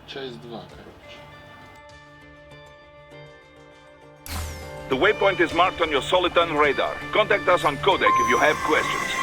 Часть 2, короче. The waypoint is marked on your Soliton radar. Contact us on Codec if you have questions.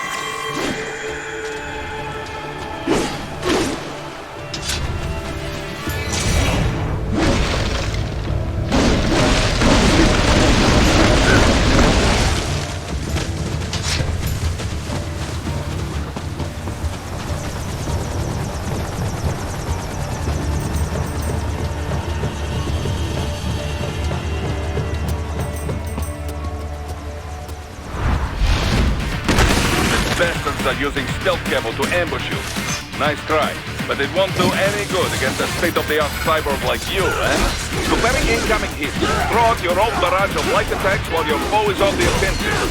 Bastards are using stealth camo to ambush you. Nice try, but it won't do any good against a state-of-the-art cyborg like you, eh? To bury incoming hits, throw out your own barrage of light attacks while your foe is on the offensive.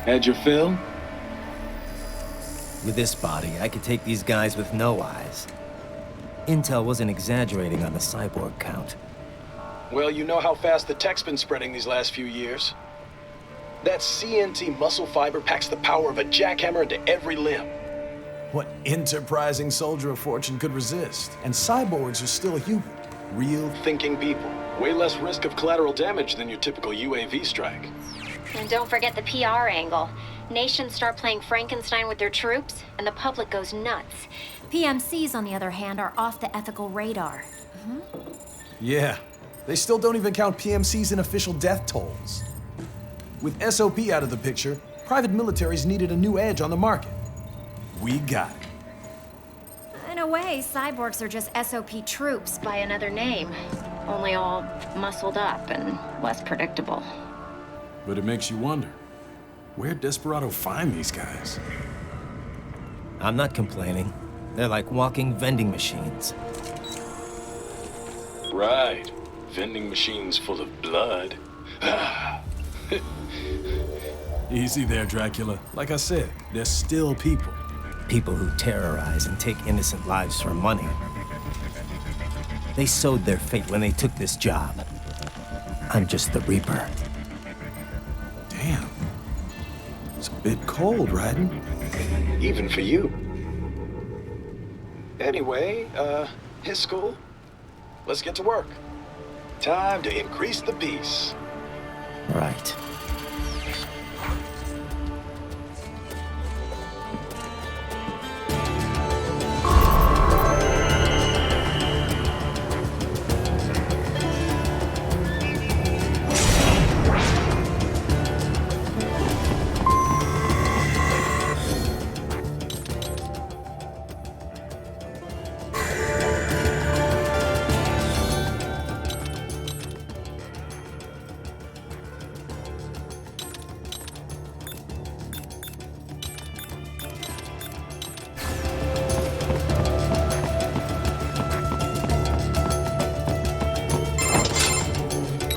Had your fill? With this body, I could take these guys with no eyes. Intel wasn't exaggerating on the cyborg count. Well, you know how fast the tech's been spreading these last few years. That CNT muscle fiber packs the power of a jackhammer into every limb. What enterprising soldier of fortune could resist? And cyborgs are still human. Real Thinking people. Way less risk of collateral damage than your typical UAV strike. And don't forget the PR angle. Nations start playing Frankenstein with their troops, and the public goes nuts. PMCs, on the other hand, are off the ethical radar. Yeah. They still don't even count PMCs in official death tolls. With SOP out of the picture, private militaries needed a new edge on the market. We got it. In a way, cyborgs are just SOP troops by another name. Only all muscled up and less predictable. But it makes you wonder, where'd Desperado find these guys? I'm not complaining. They're like walking vending machines. Right. Vending machines full of blood. Easy there, Dracula. Like I said, they're still people. People who terrorize and take innocent lives for money. They sowed their fate when they took this job. I'm just the Reaper. Damn. It's a bit cold, Raiden. Even for you. Anyway, his school? Let's get to work. Time to increase the peace. Right.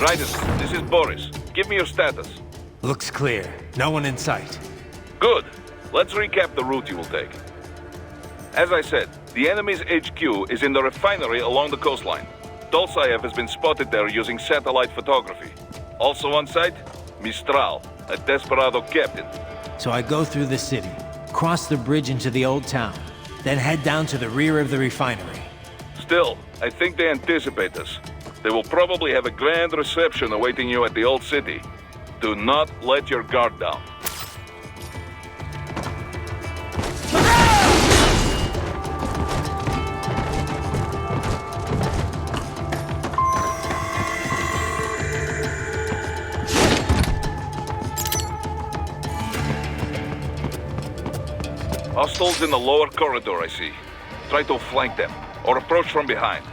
Raiden, this is Boris. Give me your status. Looks clear. No one in sight. Good. Let's recap the route you will take. As I said, the enemy's HQ is in the refinery along the coastline. Dolzaev has been spotted there using satellite photography. Also on site, Mistral, a Desperado captain. So I go through the city, cross the bridge into the old town, then head down to the rear of the refinery. Still, I think they anticipate us. They will probably have a grand reception awaiting you at the old city. Do not let your guard down. Hostiles in the lower corridor, I see. Try to flank them, or approach from behind.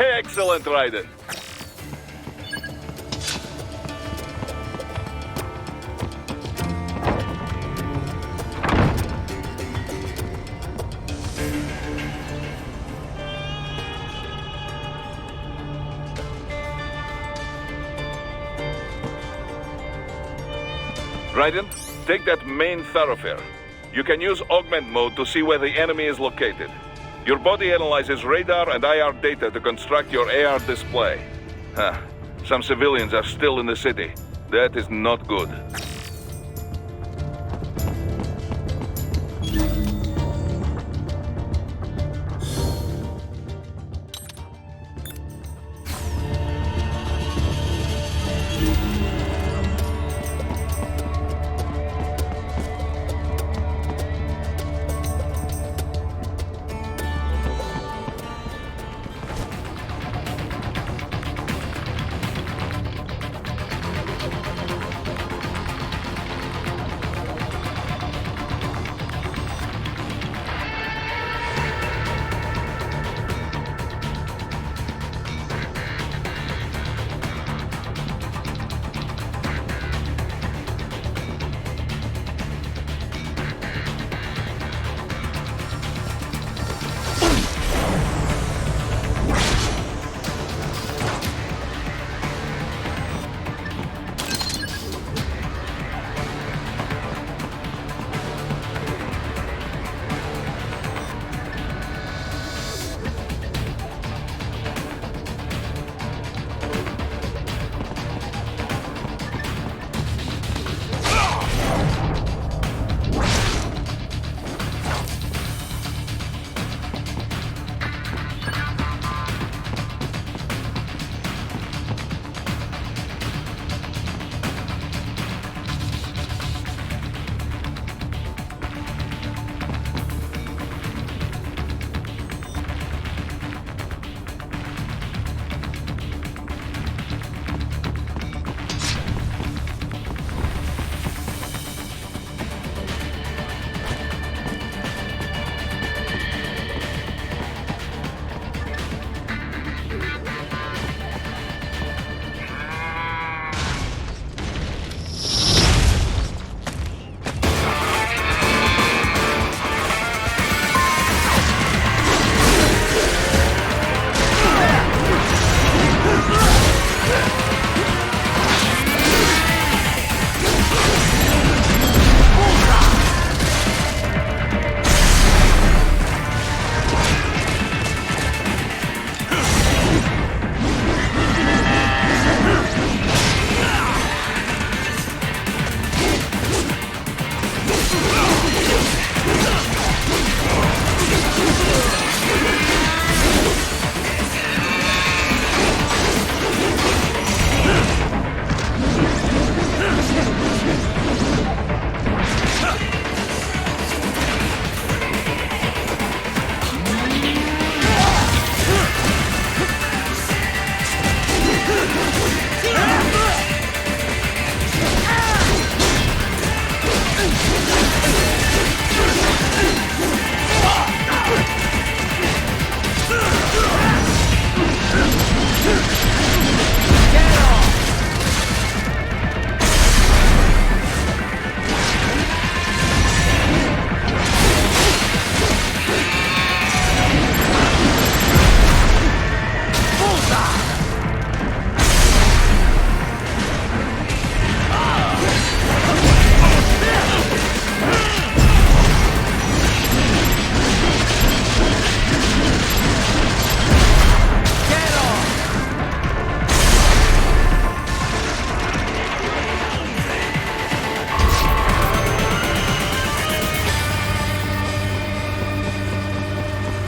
Excellent, Raiden. Raiden, take that main thoroughfare. You can use augment mode to see where the enemy is located. Your body analyzes radar and IR data to construct your AR display. Some civilians are still in the city. That is not good.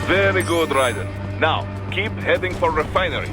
Very good, Raiden. Now, keep heading for refinery.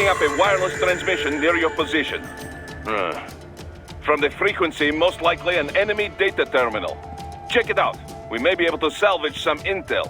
picking up a wireless transmission near your position. From the frequency, most likely an enemy data terminal. Check it out. We may be able to salvage some intel.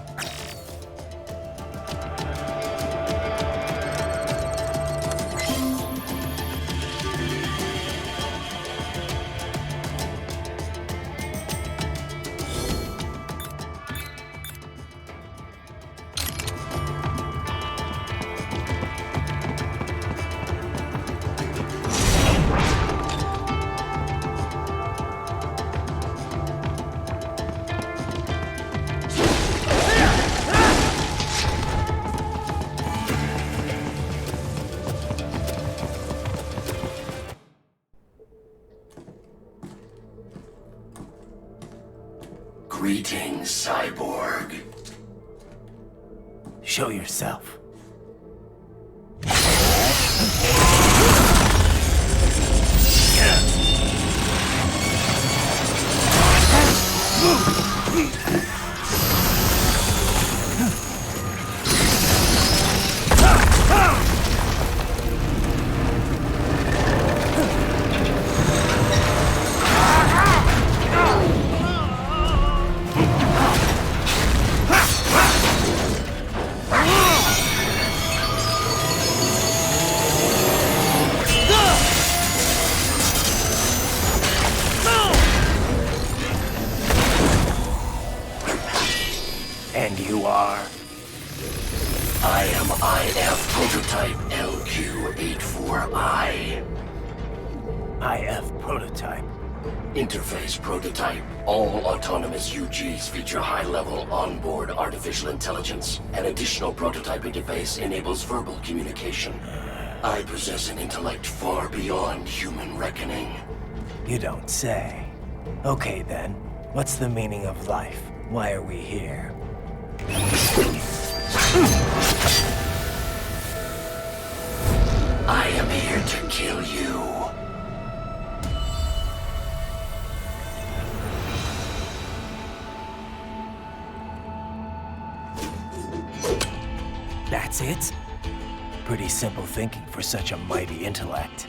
Greetings, Cyborg. Show yourself. And you are? I am IF Prototype LQ-84I. IF Prototype. Interface Prototype. All autonomous UGs feature high-level onboard artificial intelligence. An additional prototype interface enables verbal communication. I possess an intellect far beyond human reckoning. You don't say. Okay then, what's the meaning of life? Why are we here? I am here to kill you. That's it? Pretty simple thinking for such a mighty intellect.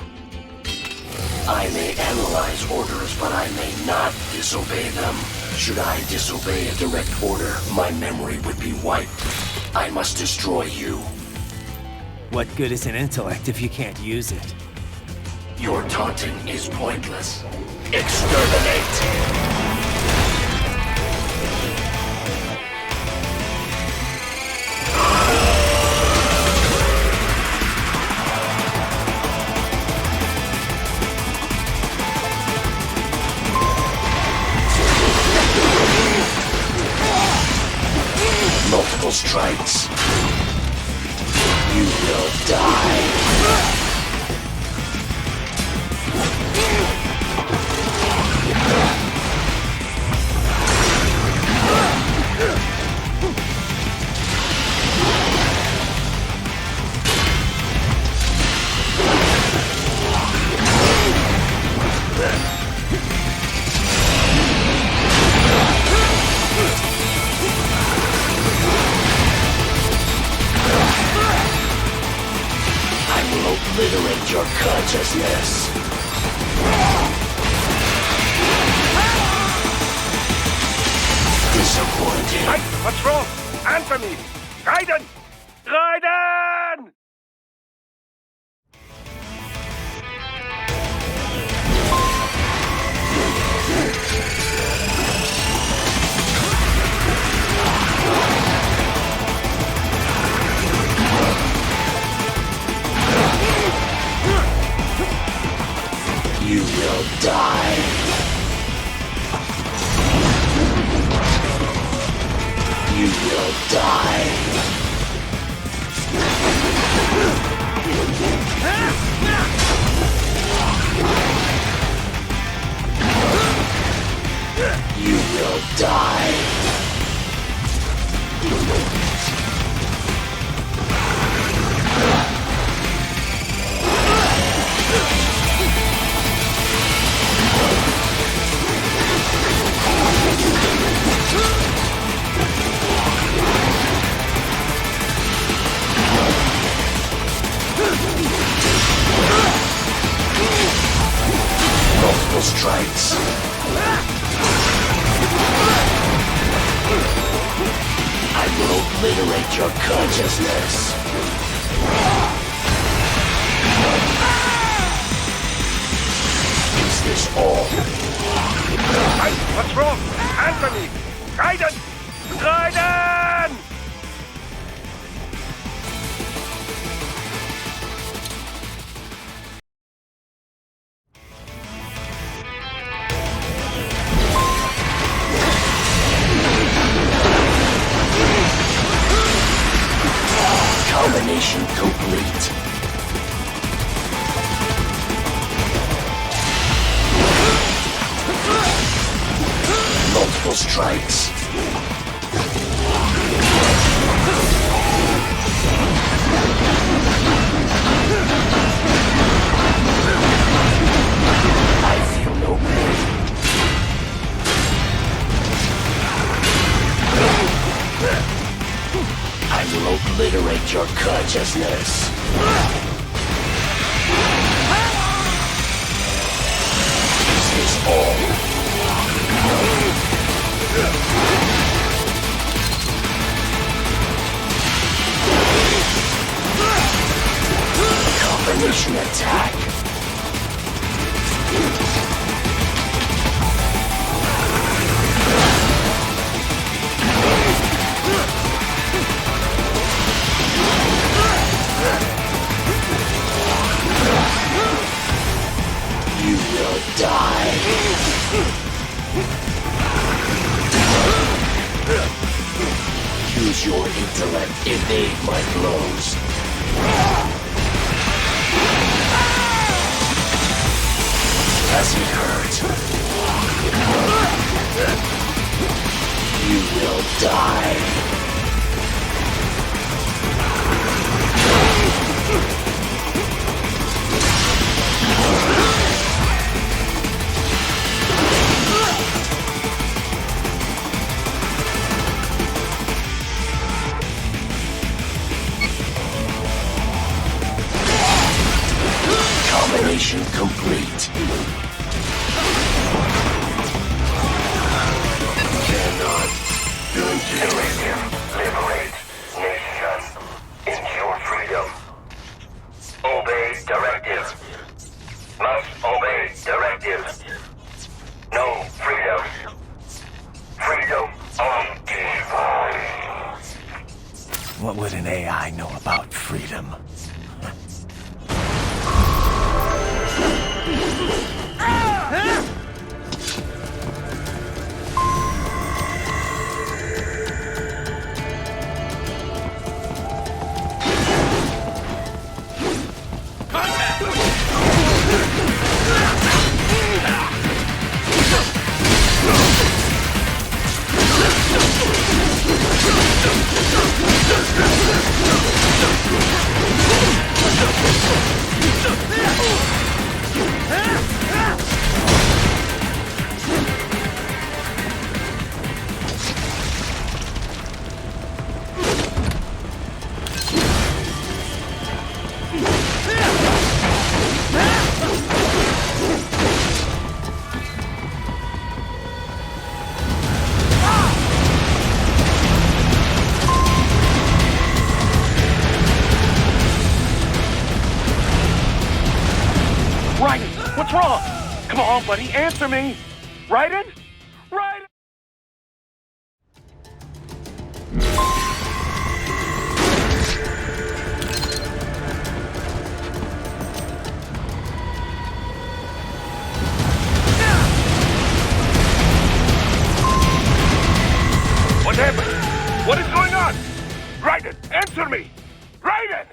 I may analyze orders, but I may not disobey them. Should I disobey a direct order, my memory would be wiped. I must destroy you. What good is an intellect if you can't use it? Your taunting is pointless. Exterminate! Multiple strikes. You will die. Obliterate your consciousness. Disappointed. Hey, what's wrong? Answer me! Raiden! Raiden! You will die. You will die. You will die. Multiple strikes. I will obliterate your consciousness. Is this all? Hey, what's wrong? Anthony! Raiden! Raiden! Combination complete. Multiple strikes. I feel no pain. I will obliterate your consciousness. Is this all? Combination attack. You will die. Use your intellect, evade my blows. Does it hurt? You will die. Combination complete. Cannot. Liberate nation. Ensure freedom. Obey directive. Must obey directive. No freedom. Freedom undefined. What would an AI know about freedom? Raiden, what's wrong? Come on, buddy, answer me. Raiden? Raiden? What happened? What is going on? Raiden, answer me! Raiden!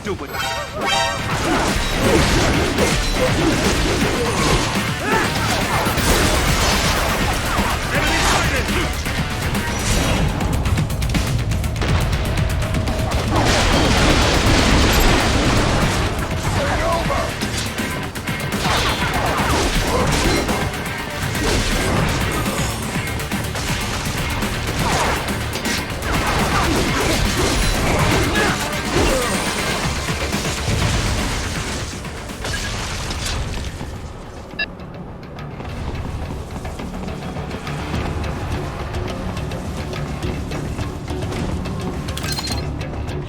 stupid.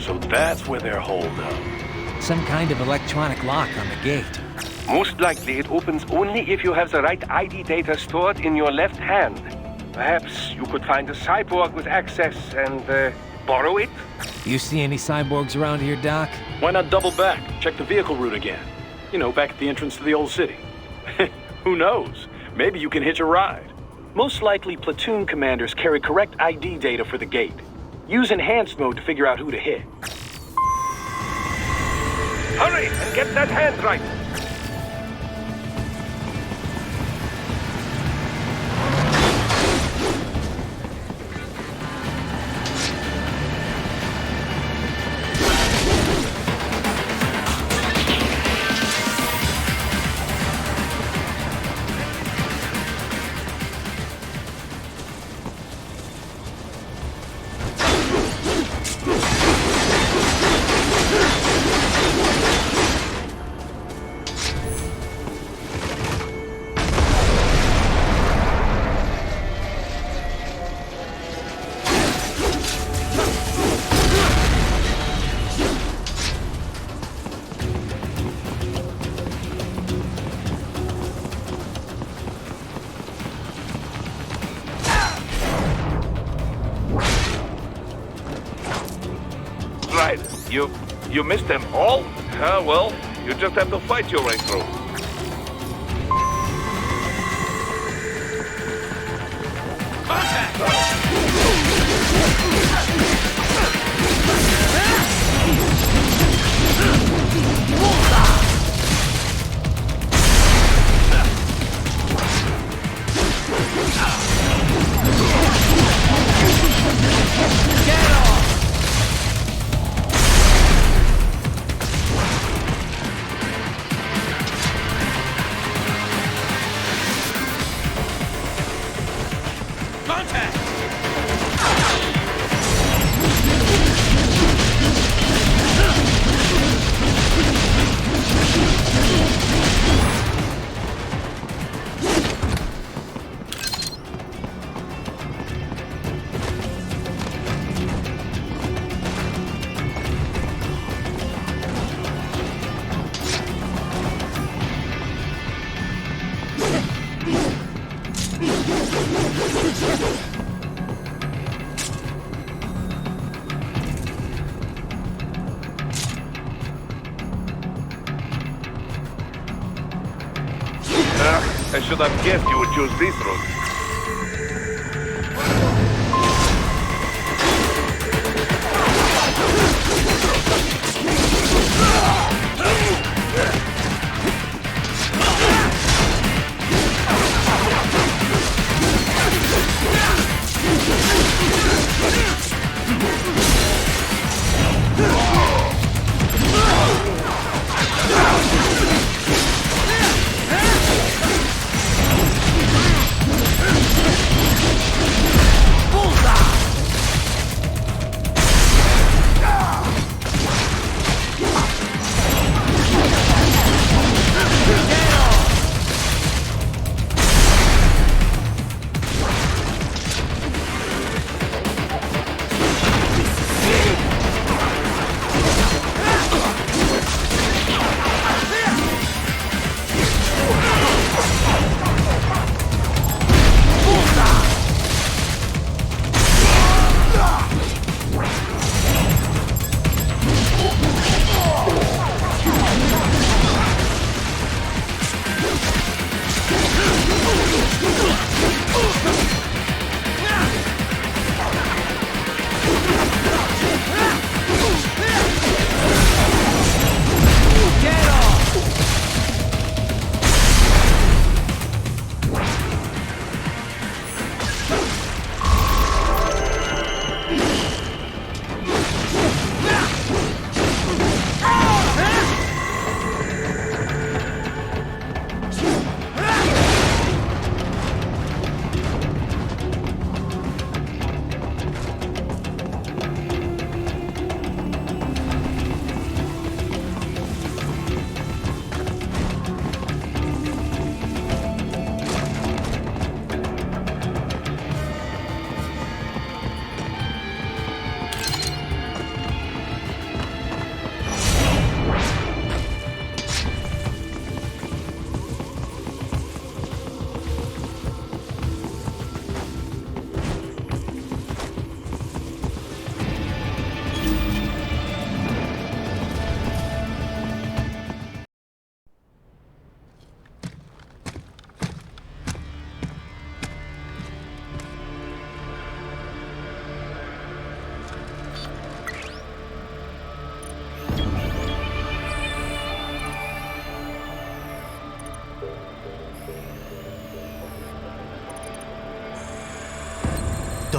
So that's where they're holed up. Some kind of electronic lock on the gate. Most likely it opens only if you have the right ID data stored in your left hand. Perhaps you could find a cyborg with access and borrow it? You see any cyborgs around here, Doc? Why not double back? Check the vehicle route again. You know, back at the entrance to the old city. Who knows? Maybe you can hitch a ride. Most likely, platoon commanders carry correct ID data for the gate. Use enhanced mode to figure out who to hit. Hurry and get that hand right! Right. You missed them all? Well, you just have to fight your way through. I should have guessed you would choose this route.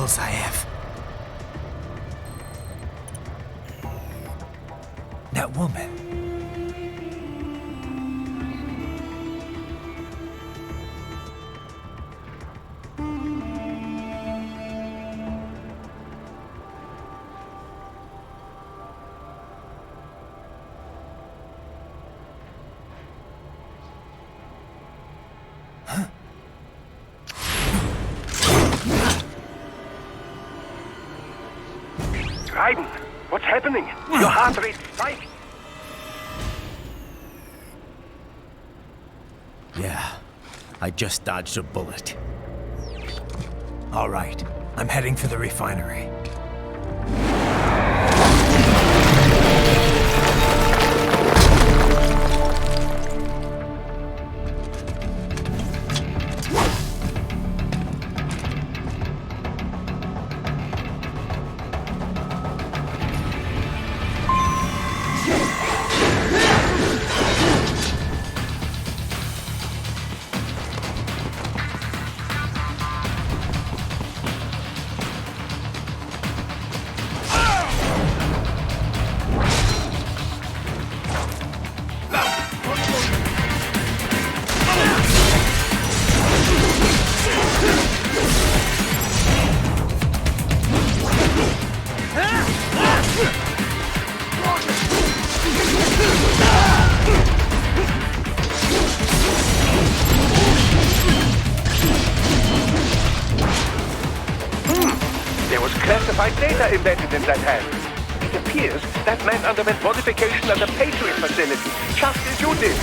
Dolzaev. That woman. Raiden, what's happening? Your heart rate's spiking. Yeah, I just dodged a bullet. All right, I'm heading for the refinery. There was classified data embedded in that hand. It appears that man underwent modification at the Patriot facility, just as you did.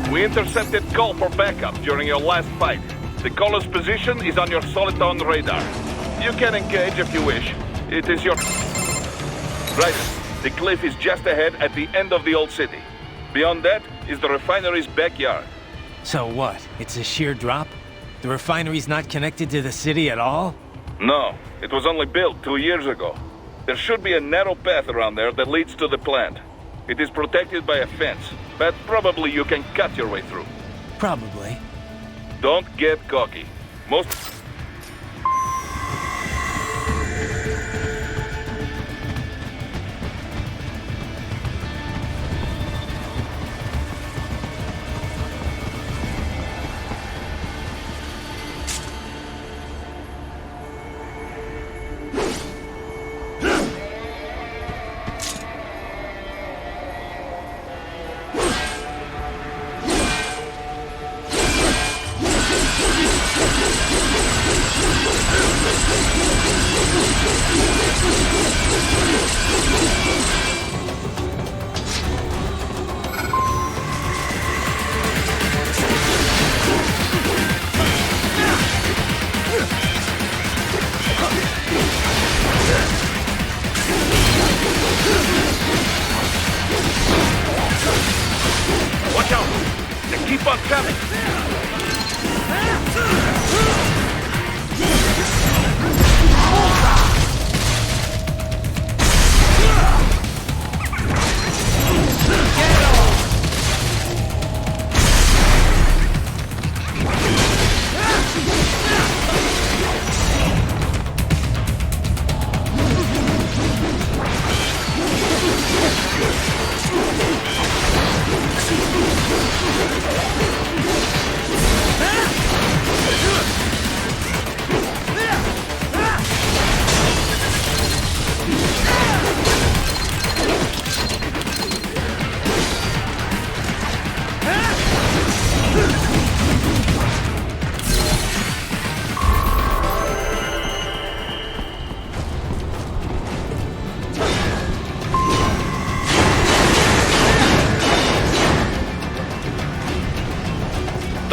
We intercepted call for backup during your last fight. The caller's position is on your Soliton radar. You can engage if you wish. It is your... Right. The cliff is just ahead at the end of the old city. Beyond that is the refinery's backyard. So what? It's a sheer drop? The refinery's not connected to the city at all? No, it was only built 2 years ago. There should be a narrow path around there that leads to the plant. It is protected by a fence, but probably you can cut your way through. Probably. Don't get cocky. Most... coming!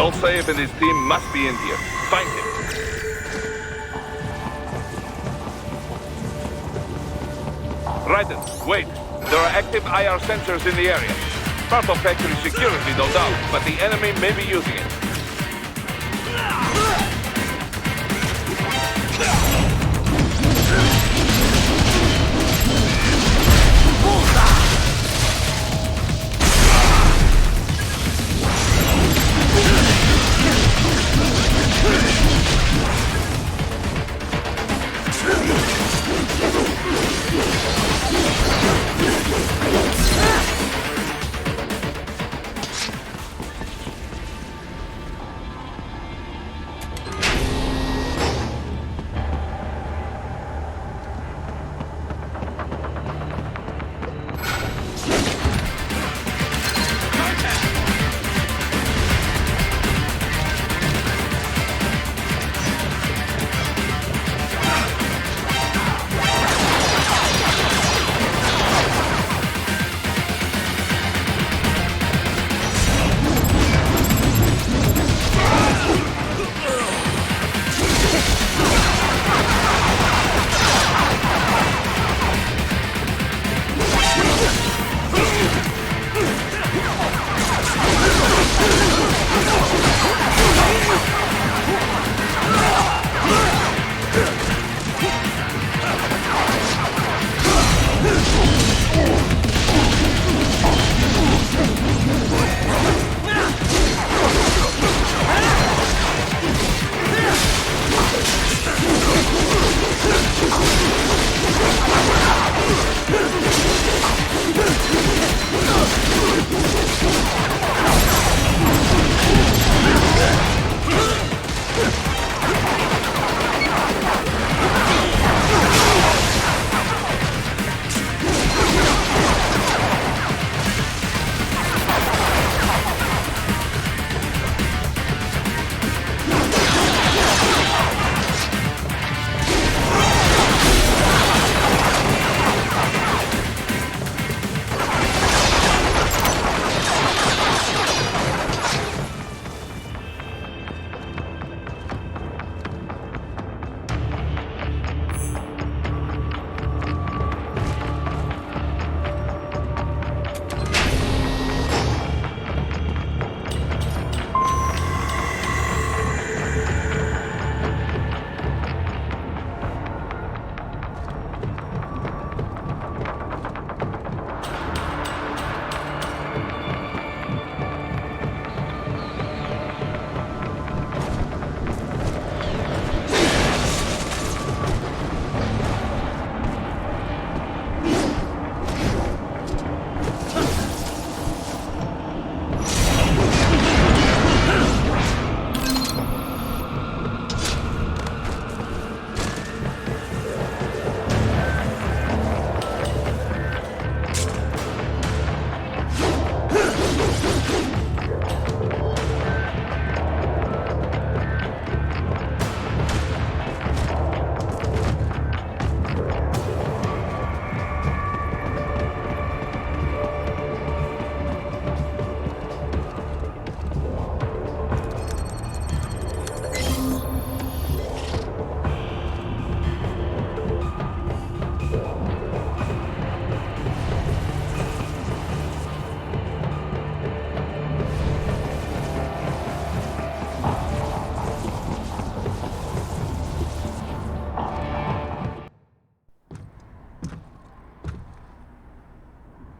Dolsaev and his team must be in here. Find him. Raiden, wait. There are active IR sensors in the area. Part of factory security, no doubt, but the enemy may be using it.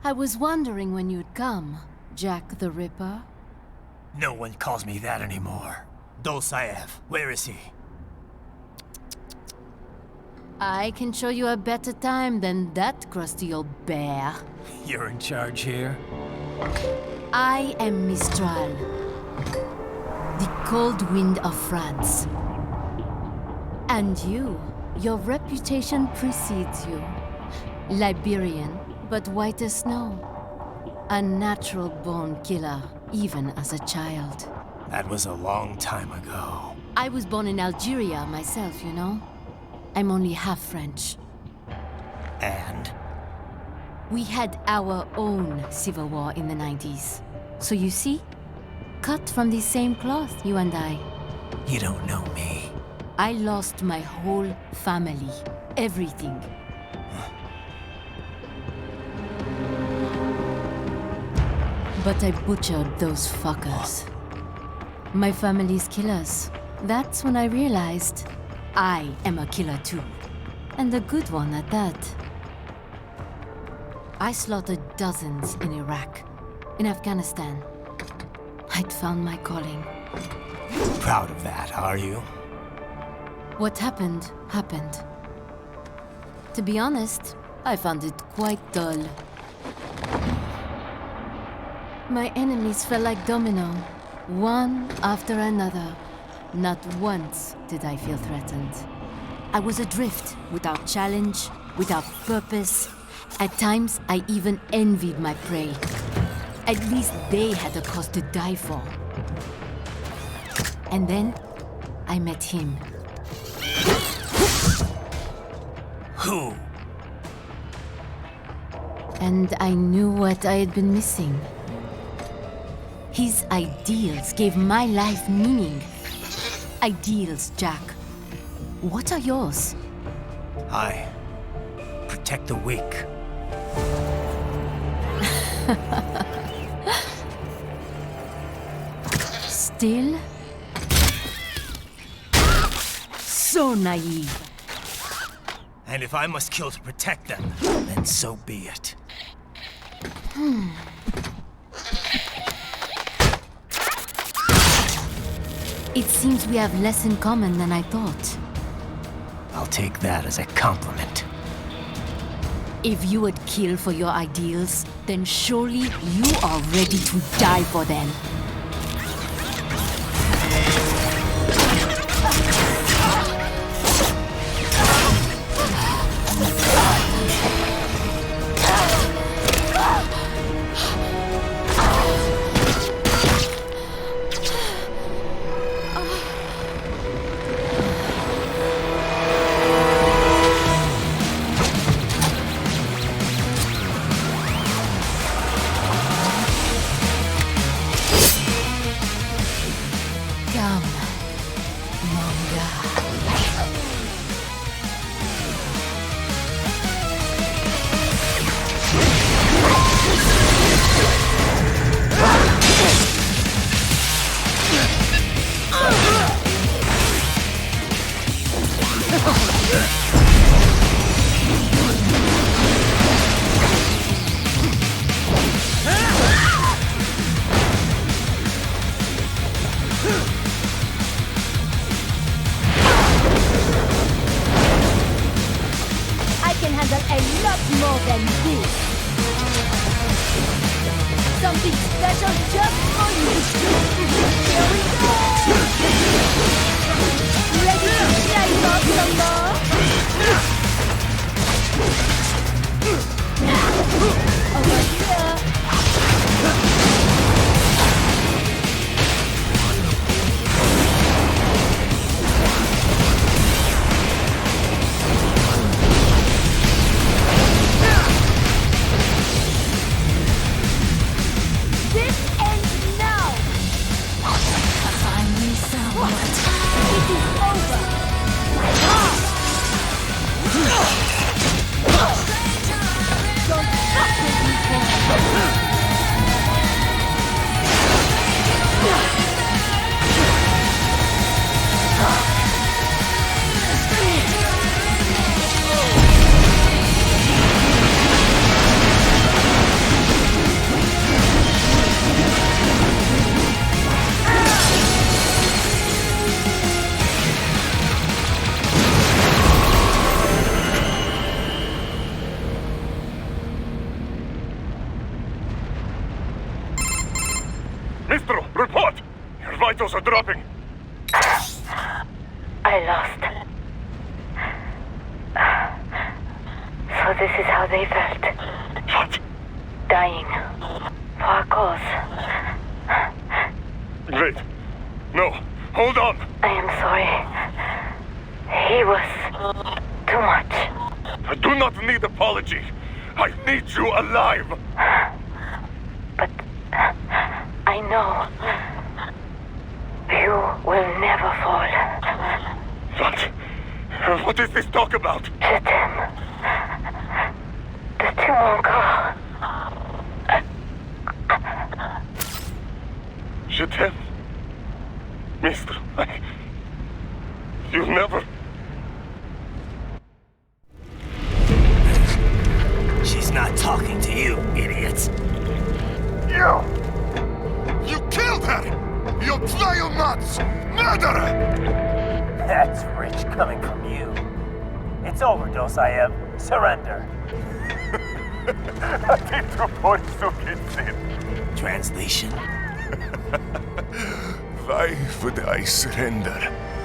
I was wondering when you'd come, Jack the Ripper. No one calls me that anymore. Dolsaev, where is he? I can show you a better time than that crusty old bear. You're in charge here? I am Mistral, the cold wind of France. And your reputation precedes you. Liberian, but white as snow. A natural-born killer, even as a child. That was a long time ago. I was born in Algeria myself, you know. I'm only half French. And? We had our own civil war in the 90s. So you see? Cut from the same cloth, you and I. You don't know me. I lost my whole family. Everything. But I butchered those fuckers. My family's killers. That's when I realized I am a killer too. And a good one at that. I slaughtered dozens in Iraq, in Afghanistan. I'd found my calling. Proud of that, are you? What happened, happened. To be honest, I found it quite dull. My enemies fell like domino, one after another. Not once did I feel threatened. I was adrift, without challenge, without purpose. At times, I even envied my prey. At least they had a cause to die for. And then, I met him. Who? And I knew what I had been missing. His ideals gave my life meaning. Ideals, Jack. What are yours? I protect the weak. Still? So naive. And if I must kill to protect them, then so be it. It seems we have less in common than I thought. I'll take that as a compliment. If you would kill for your ideals, then surely you are ready to die for them. Don't vitals are dropping. I lost. So this is how they felt. What? Dying. For a cause. Wait. No. Hold on. I am sorry. He was too much. I do not need apology. I need you alive. But I know you will never fall. What? What is this talk about? Je t'aime. De tout mon corps. Je t'aime. Mister, you never... She's not talking to you, idiot. You killed her! You trial nuts! Murderer! That's rich coming from you. It's over, Dosaev. Surrender. Translation. Why would I surrender?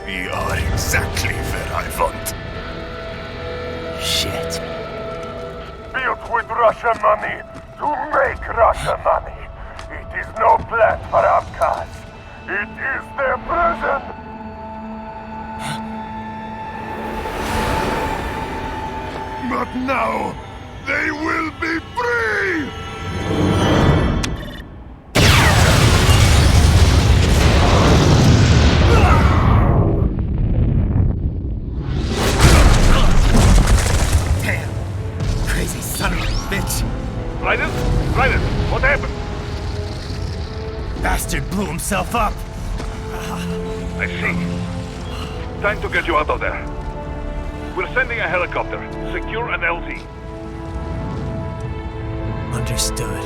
You are exactly where I want. Shit. Built with Russian money to make Russian money. It is no plan for Abkhaz. It is their prison. But now, they will be free! Damn. Crazy son of a bitch. Raiden? Raiden, what happened? Bastard blew himself up. I see. Time to get you out of there. We're sending a helicopter. Secure an LZ. Understood.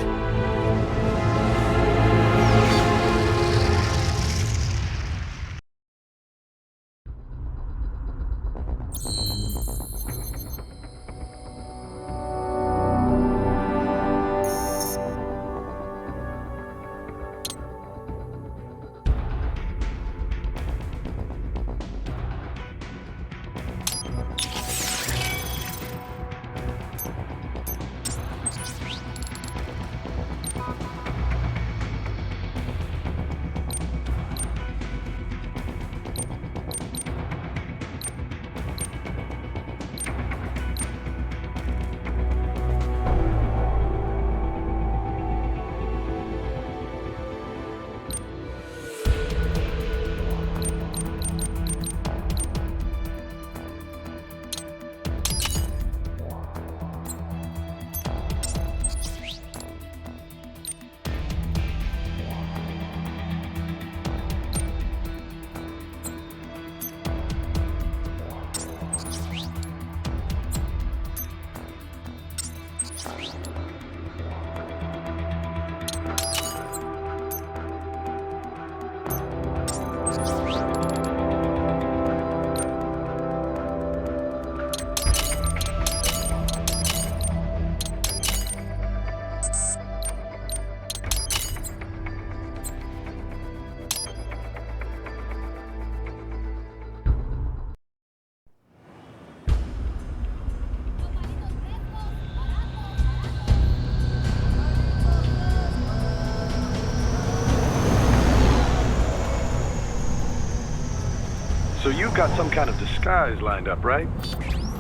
So you've got some kind of disguise lined up, right?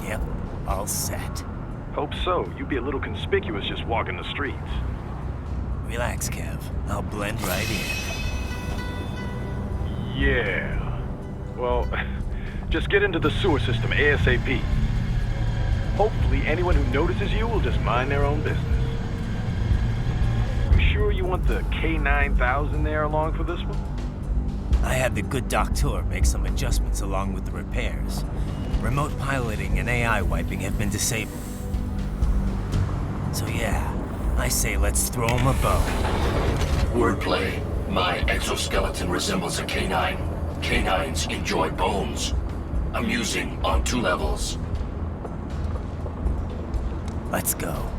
Yep, all set. Hope so. You'd be a little conspicuous just walking the streets. Relax, Kev. I'll blend right in. Yeah. Well, just get into the sewer system ASAP. Hopefully anyone who notices you will just mind their own business. You sure you want the K9000 there along for this one? I had the good doctor make some adjustments along with the repairs. Remote piloting and AI wiping have been disabled. So yeah, I say let's throw him a bone. Wordplay. My exoskeleton resembles a canine. Canines enjoy bones. Amusing on 2 levels. Let's go.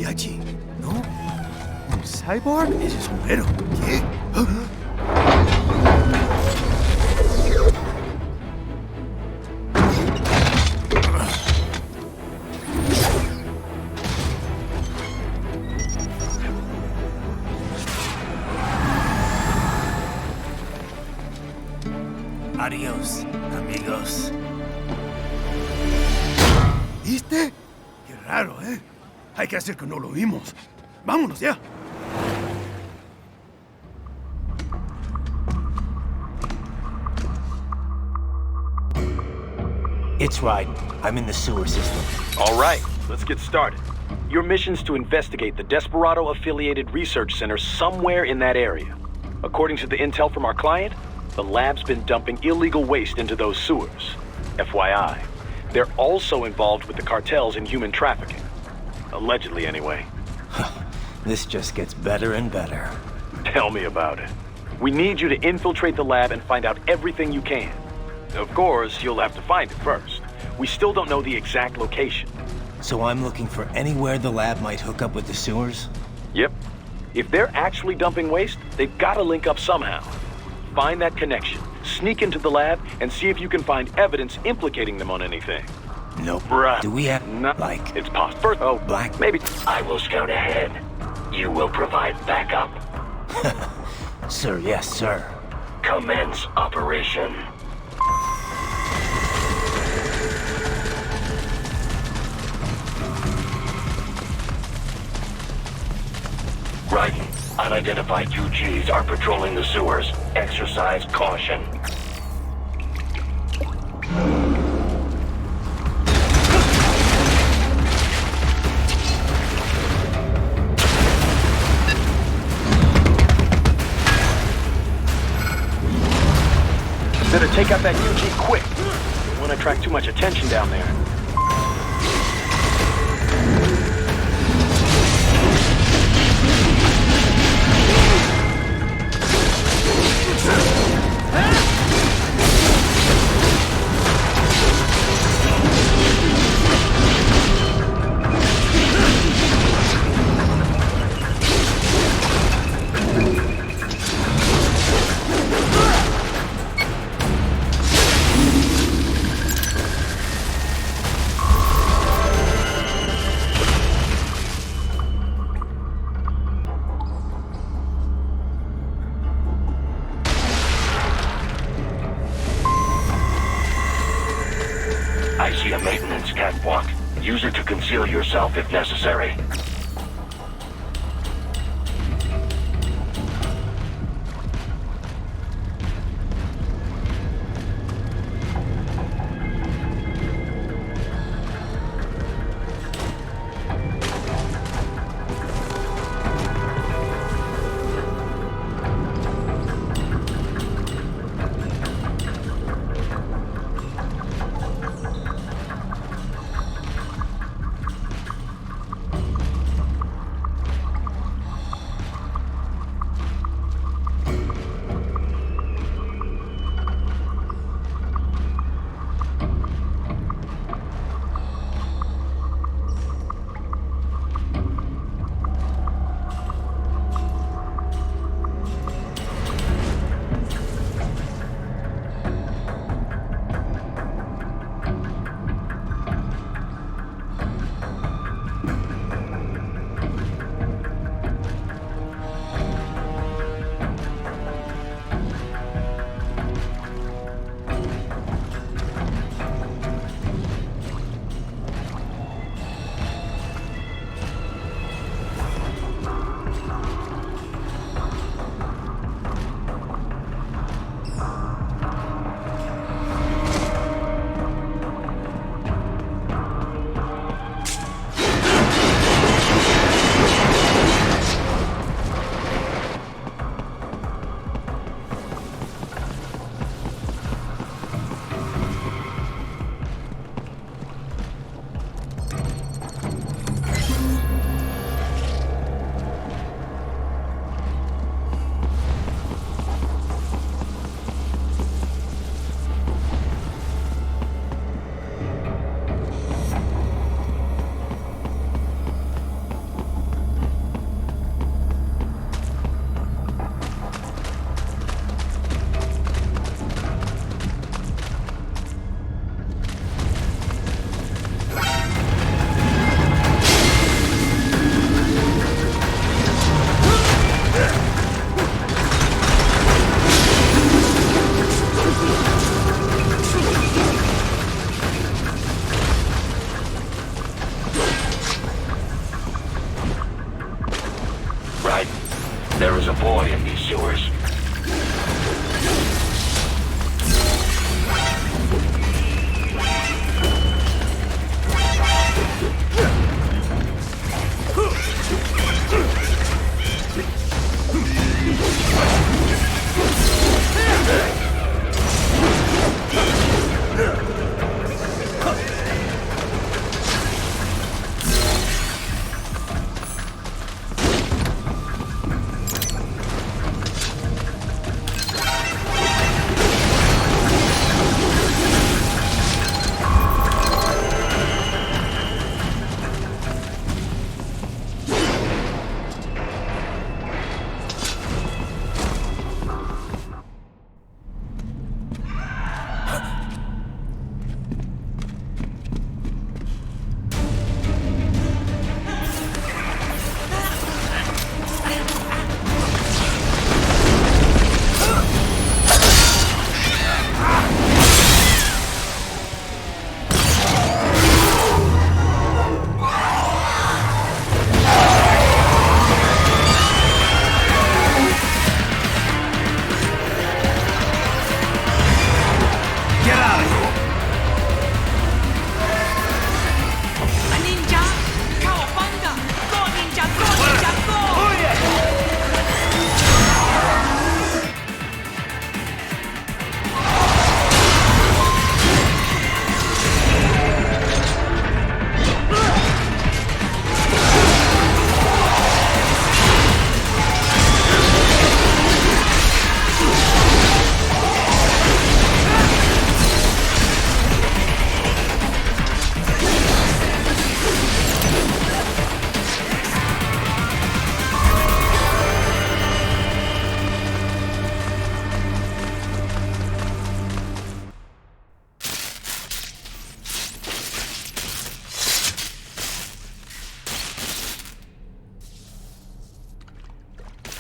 allí, ¿no? ¿Un cyborg? Ese sombrero. ¿Qué? Adiós, amigos. ¿Viste? Qué raro, ¿eh? Hay que hacer que no lo vimos. Vámonos ya. It's right. I'm in the sewer system. All right, let's get started. Your mission's to investigate the Desperado-affiliated research center somewhere in that area. According to the intel from our client, the lab's been dumping illegal waste into those sewers. FYI, they're also involved with the cartels in human trafficking. Allegedly, anyway. This just gets better and better. Tell me about it. We need you to infiltrate the lab and find out everything you can. Of course, you'll have to find it first. We still don't know the exact location. So I'm looking for anywhere the lab might hook up with the sewers? Yep. If they're actually dumping waste, they've got to link up somehow. Find that connection, sneak into the lab, and see if you can find evidence implicating them on anything. Nope. Right. Do we have, No, like... It's possible. First, oh, Black? Maybe. I will scout ahead. You will provide backup. Sir, yes, sir. Commence operation. Raiden, unidentified UGs are patrolling the sewers. Exercise caution. Better take out that UG quick. Don't want to attract too much attention down there. I see a maintenance catwalk. Use it to conceal yourself if necessary. boy in these sewers.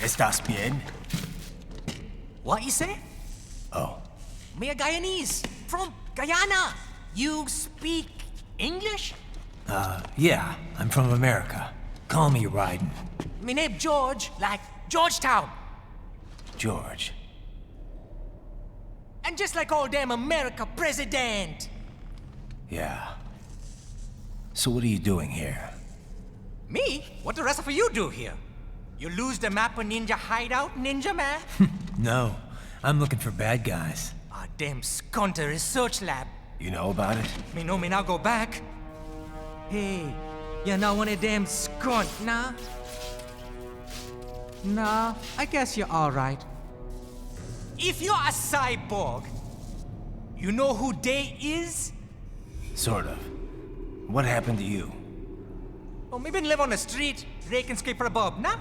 ¿Estás bien? What you say? Oh. Me a Guyanese from Guyana. You speak English? Yeah, I'm from America. Call me Ryden. Me name George, like Georgetown. George. And just like all damn America president. Yeah. So what are you doing here? Me? What the rest of you do here? You lose the map of Ninja Hideout, Ninja Man? No, I'm looking for bad guys. Ah, damn Skunter research lab. You know about it? Me know me now go back. Hey, you're not one of them skunt, nah? Nah, I guess you're alright. If you're a cyborg, you know who Day is? Sort of. What happened to you? Oh, me been live on the street, rake and scrape for a bob, nah?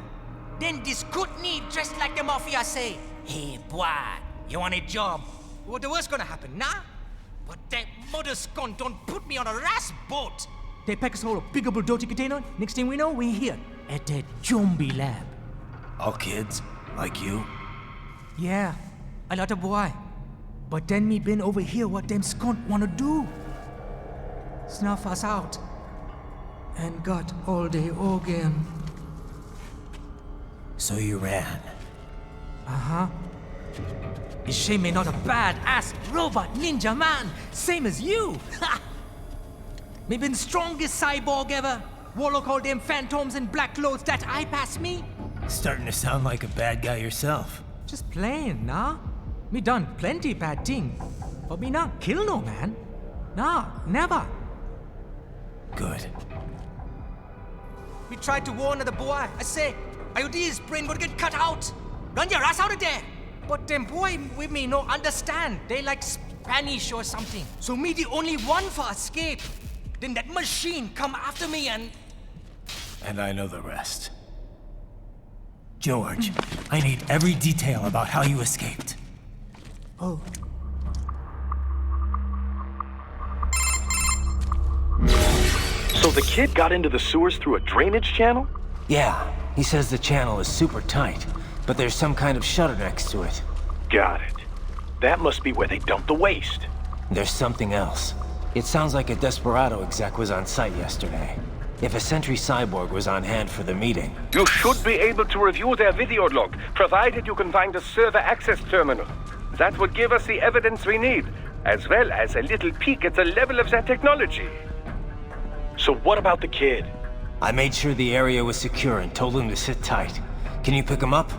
Then this Kootenai dressed like the mafia say, hey boy, you want a job? What the worst gonna happen, nah? But that mother skunt don't put me on a ras boat. They pack us all a big old dirty container. Next thing we know, we're here at that zombie lab. All kids? Like you? Yeah, a lot of boy. But then me been over here what them skunt wanna do. Snuff us out. And got all day again. So you ran? Uh-huh. Is she me not a bad-ass robot ninja man, same as you? Ha! Me been strongest cyborg ever. Warlock all them phantoms in black clothes that eye pass me. Starting to sound like a bad guy yourself. Just plain, nah? Me done plenty bad thing. But me not kill no man. Nah, never. Good. We tried to warn the boy. I say, IOD's brain gonna get cut out. Run your ass out of there. But them boy with me no understand. They like Spanish or something. So me the only one for escape. Then that machine come after me and... And I know the rest. George, I need every detail about how you escaped. Oh. So the kid got into the sewers through a drainage channel? Yeah, he says the channel is super tight, but there's some kind of shutter next to it. Got it. That must be where they dumped the waste. There's something else. It sounds like a Desperado exec was on site yesterday. if a sentry cyborg was on hand for the meeting. You should be able to review their video log, provided you can find a server access terminal. That would give us the evidence we need, as well as a little peek at the level of their technology. So what about the kid? I made sure the area was secure and told him to sit tight. Can you pick him up?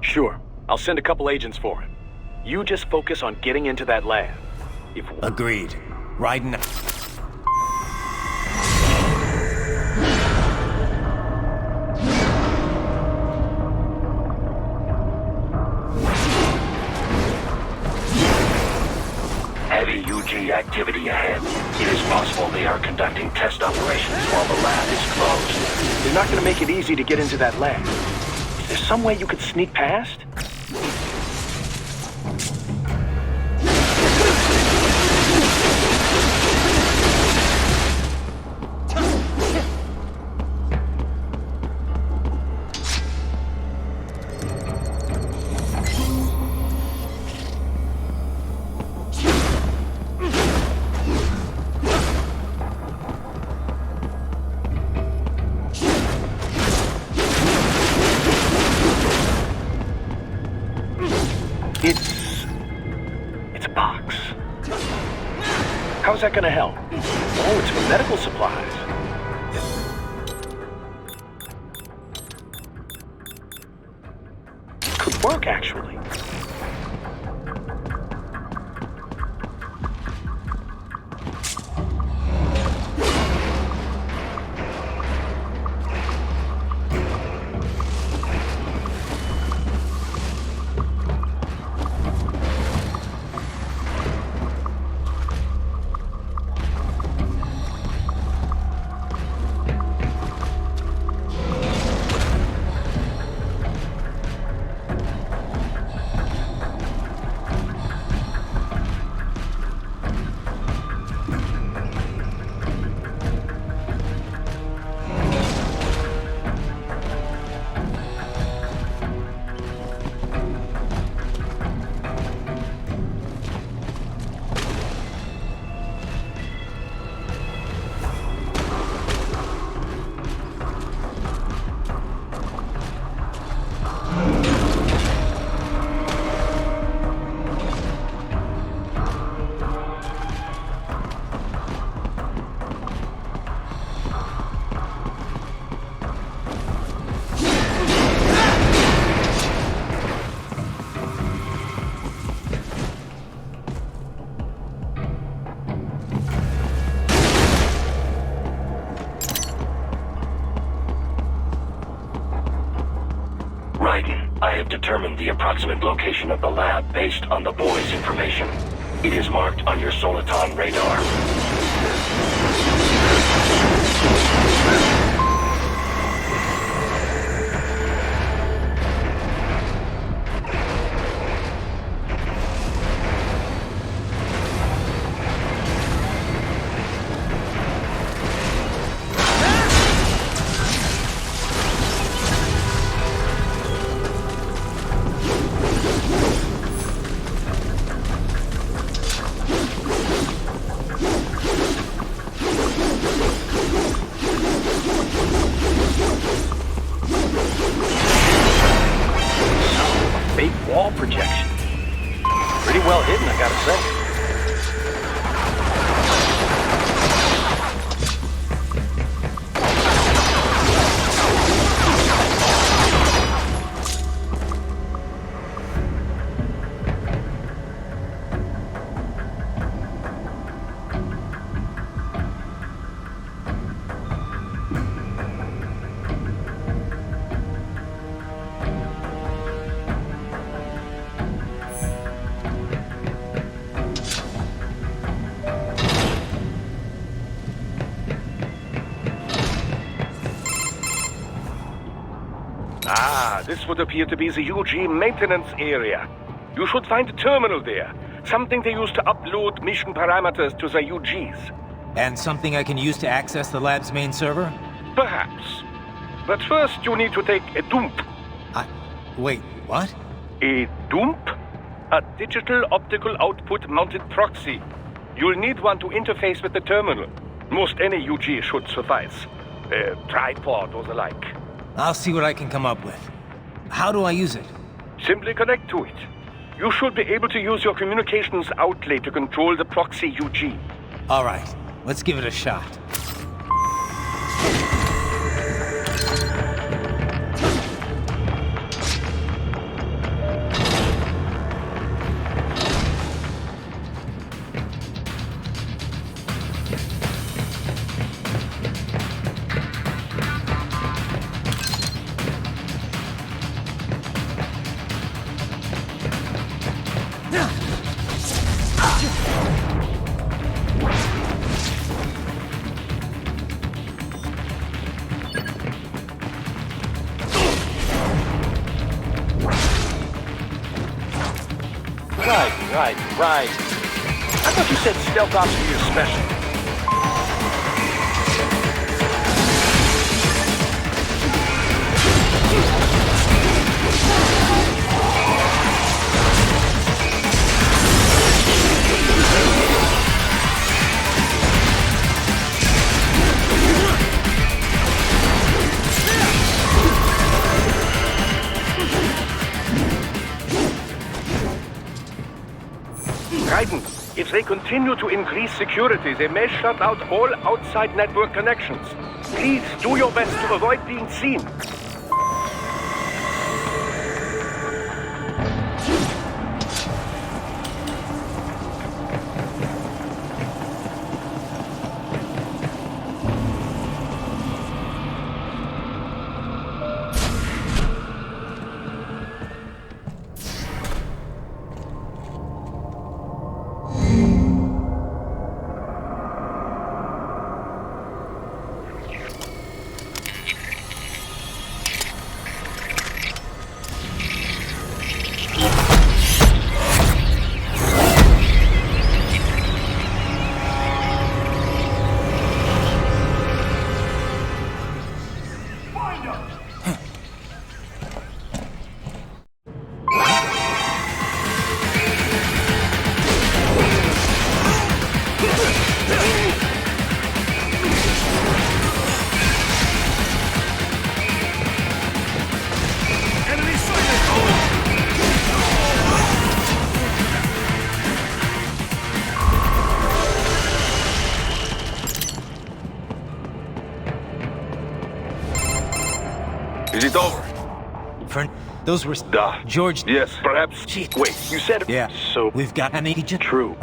Sure. I'll send a couple agents for him. You just focus on getting into that lab. Agreed. Riding out. Heavy UG activity ahead. It is possible they are conducting test operations while the lab is closed. They're not gonna make it easy to get into that lab. Is there some way you could sneak past? It's a box. How's that gonna help? Oh, it's for medical supplies. Could work, actually. I have determined the approximate location of the lab based on the boy's information. It is marked on your Soliton radar. Wall projection. Pretty well hidden, I gotta say. This would appear to be the UG maintenance area. You should find a terminal there. Something they use to upload mission parameters to the UGs. And something I can use to access the lab's main server? Perhaps. But first you need to take a dump. Wait, what? A dump? A digital optical output mounted proxy. You'll need one to interface with the terminal. Most any UG should suffice. tripod or the like. I'll see what I can come up with. How do I use it? Simply connect to it. You should be able to use your communications outlet to control the proxy UG. All right, let's give it a shot. Right. I thought you said stealth ops were your specialty. Raiden, if they continue to increase security, they may shut out all outside network connections. Please do your best to avoid being seen. Is it over? Those were... George... Yes, perhaps... Wait, you said... Yeah. So... We've got an agent... True.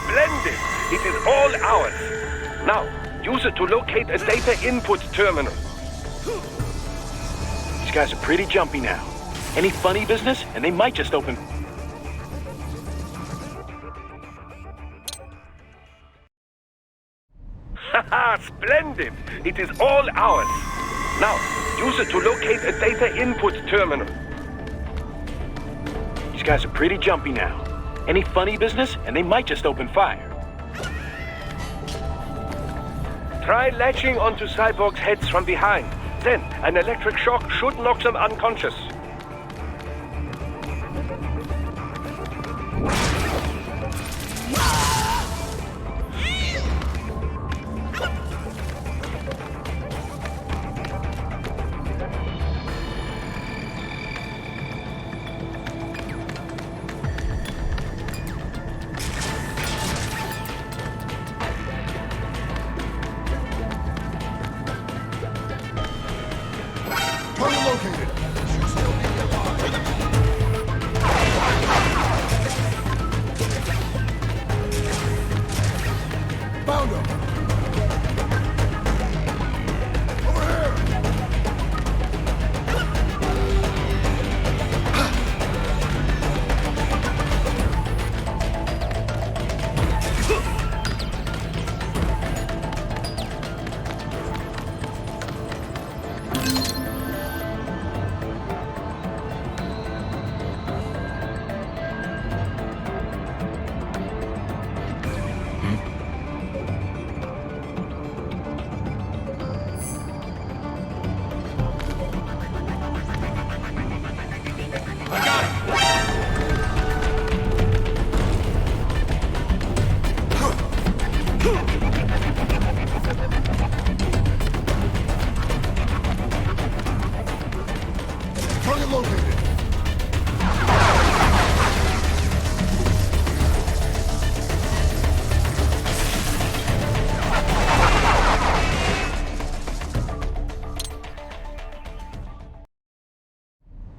Splendid! It is all ours. Now, use it to locate a data input terminal. These guys are pretty jumpy now. Any funny business, and they might just open... Haha, splendid! It is all ours. Now, use it to locate a data input terminal. These guys are pretty jumpy now. Any funny business, and they might just open fire. Try latching onto Cyborg's heads from behind. Then, an electric shock should knock them unconscious. Target located.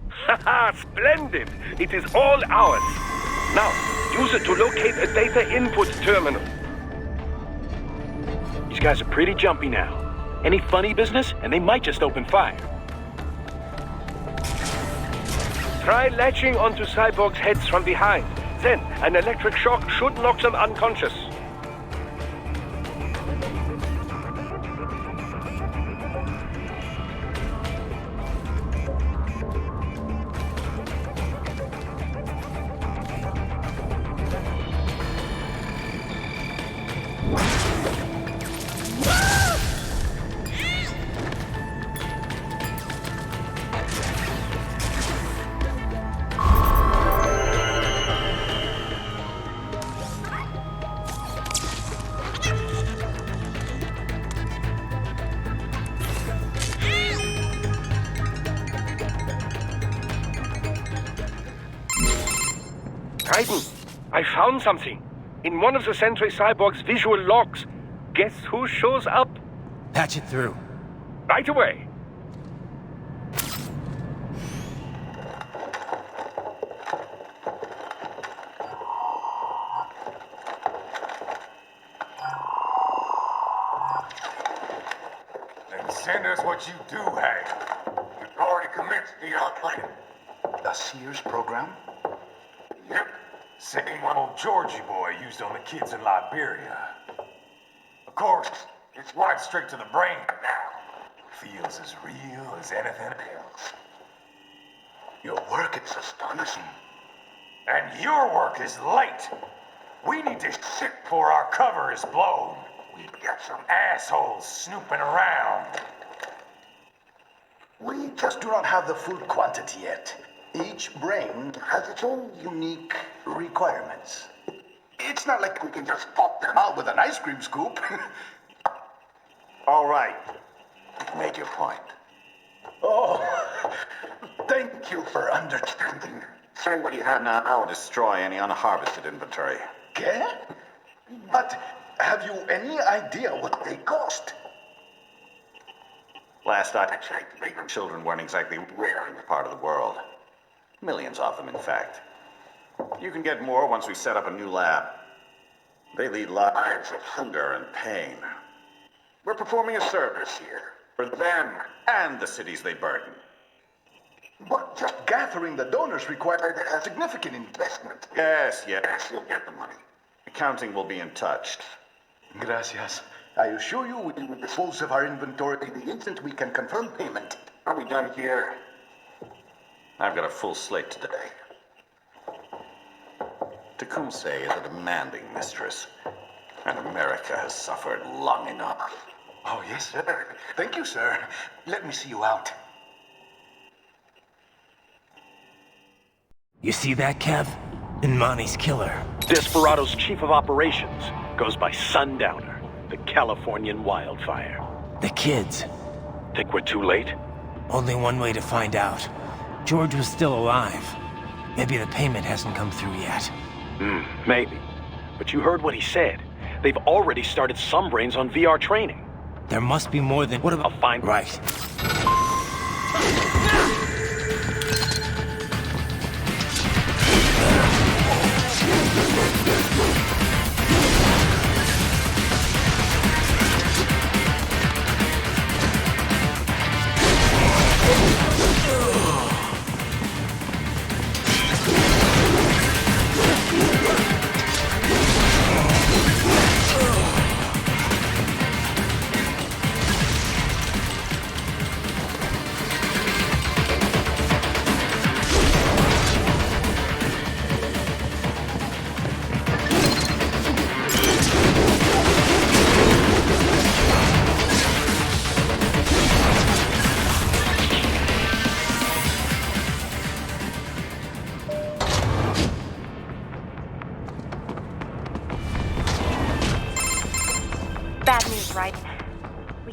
Haha, splendid! It is all ours. Now, use it to locate a data input terminal. These guys are pretty jumpy now. Any funny business, and they might just open fire. Try latching onto Cyborg's heads from behind. Then, an electric shock should knock them unconscious. Raiden, I found something. In one of the Sentry Cyborg's visual logs. Guess who shows up? Patch it through. Right away. Then send us what you do have. We've already commenced the plan. The Sears program? Yep. Same one old Georgie boy used on the kids in Liberia. Of course, it's right straight to the brain now. Feels as real as anything else. Your work is astonishing. And your work is late. We need to shit before our cover is blown. We've got some assholes snooping around. We just do not have the full quantity yet. Each brain has its own unique requirements. It's not like we can just pop them out with an ice cream scoop. All right. Make your point. Oh, thank you for understanding. Send what you have now. I'll destroy any unharvested inventory. Okay? But have you any idea what they cost? Last I checked, children weren't exactly rare in this part of the world. Millions of them, in fact. You can get more once we set up a new lab. They lead lives of hunger and pain. We're performing a service here for them and the cities they burden. But just gathering the donors required a significant investment. Yes, you'll get the money. Accounting will be in touch. Gracias. I assure you we will dispose of our inventory the instant we can confirm payment. Are we done here? I've got a full slate today. Tecumseh is a demanding mistress, and America has suffered long enough. Oh, yes, sir. Thank you, sir. Let me see you out. You see that, Kev? Imani's killer. Desperado's chief of operations goes by Sundowner, the Californian wildfire. The kids. Think we're too late? Only one way to find out. George was still alive. Maybe the payment hasn't come through yet. Maybe. But you heard what he said. They've already started some brains on VR training. There must be more than... What about... I'll find... Right.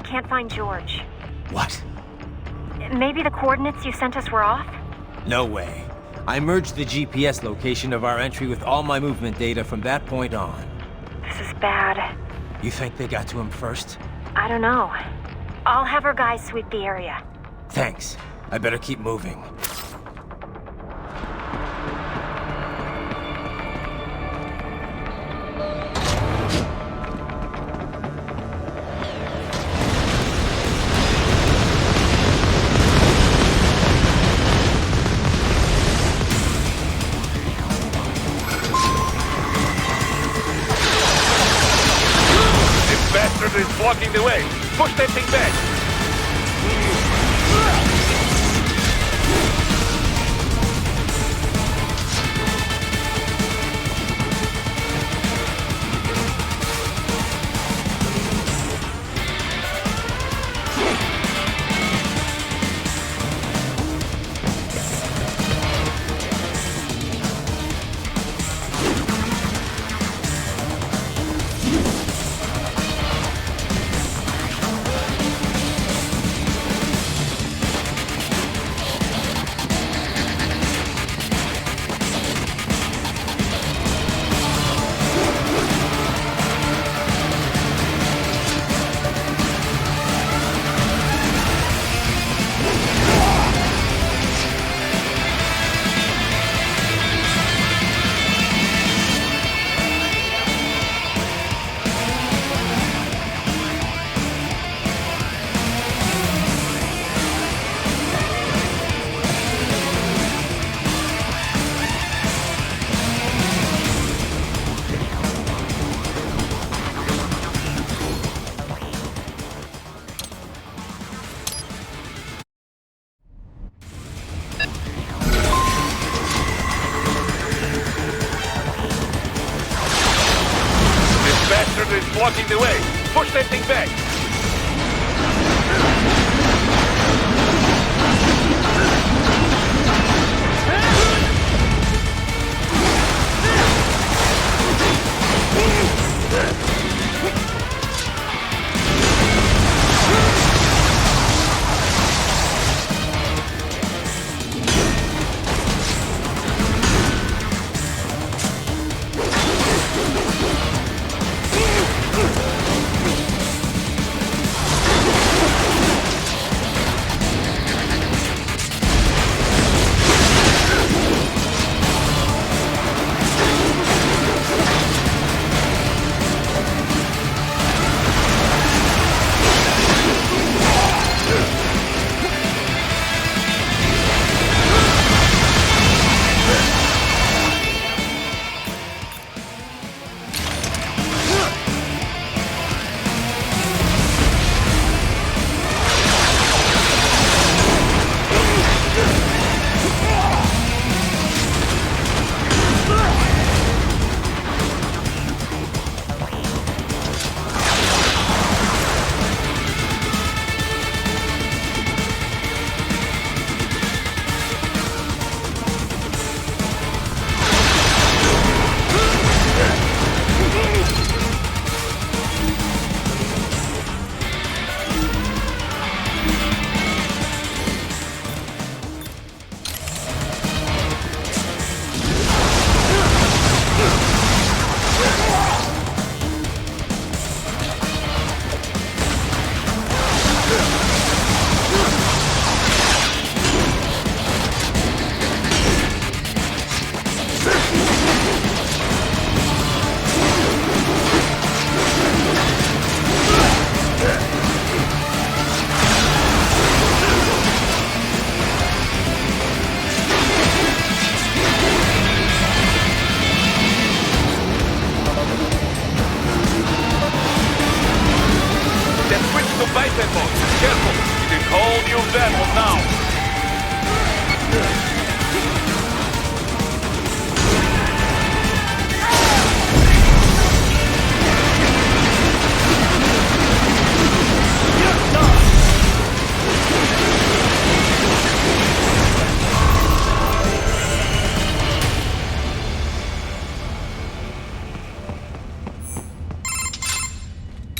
Can't find George. What? Maybe the coordinates you sent us were off? No way. I merged the GPS location of our entry with all my movement data from that point on. This is bad. You think they got to him first? I don't know. I'll have our guys sweep the area. Thanks. I better keep moving. Bastard is blocking the way. Push that thing back. Is blocking the way. Push that thing back.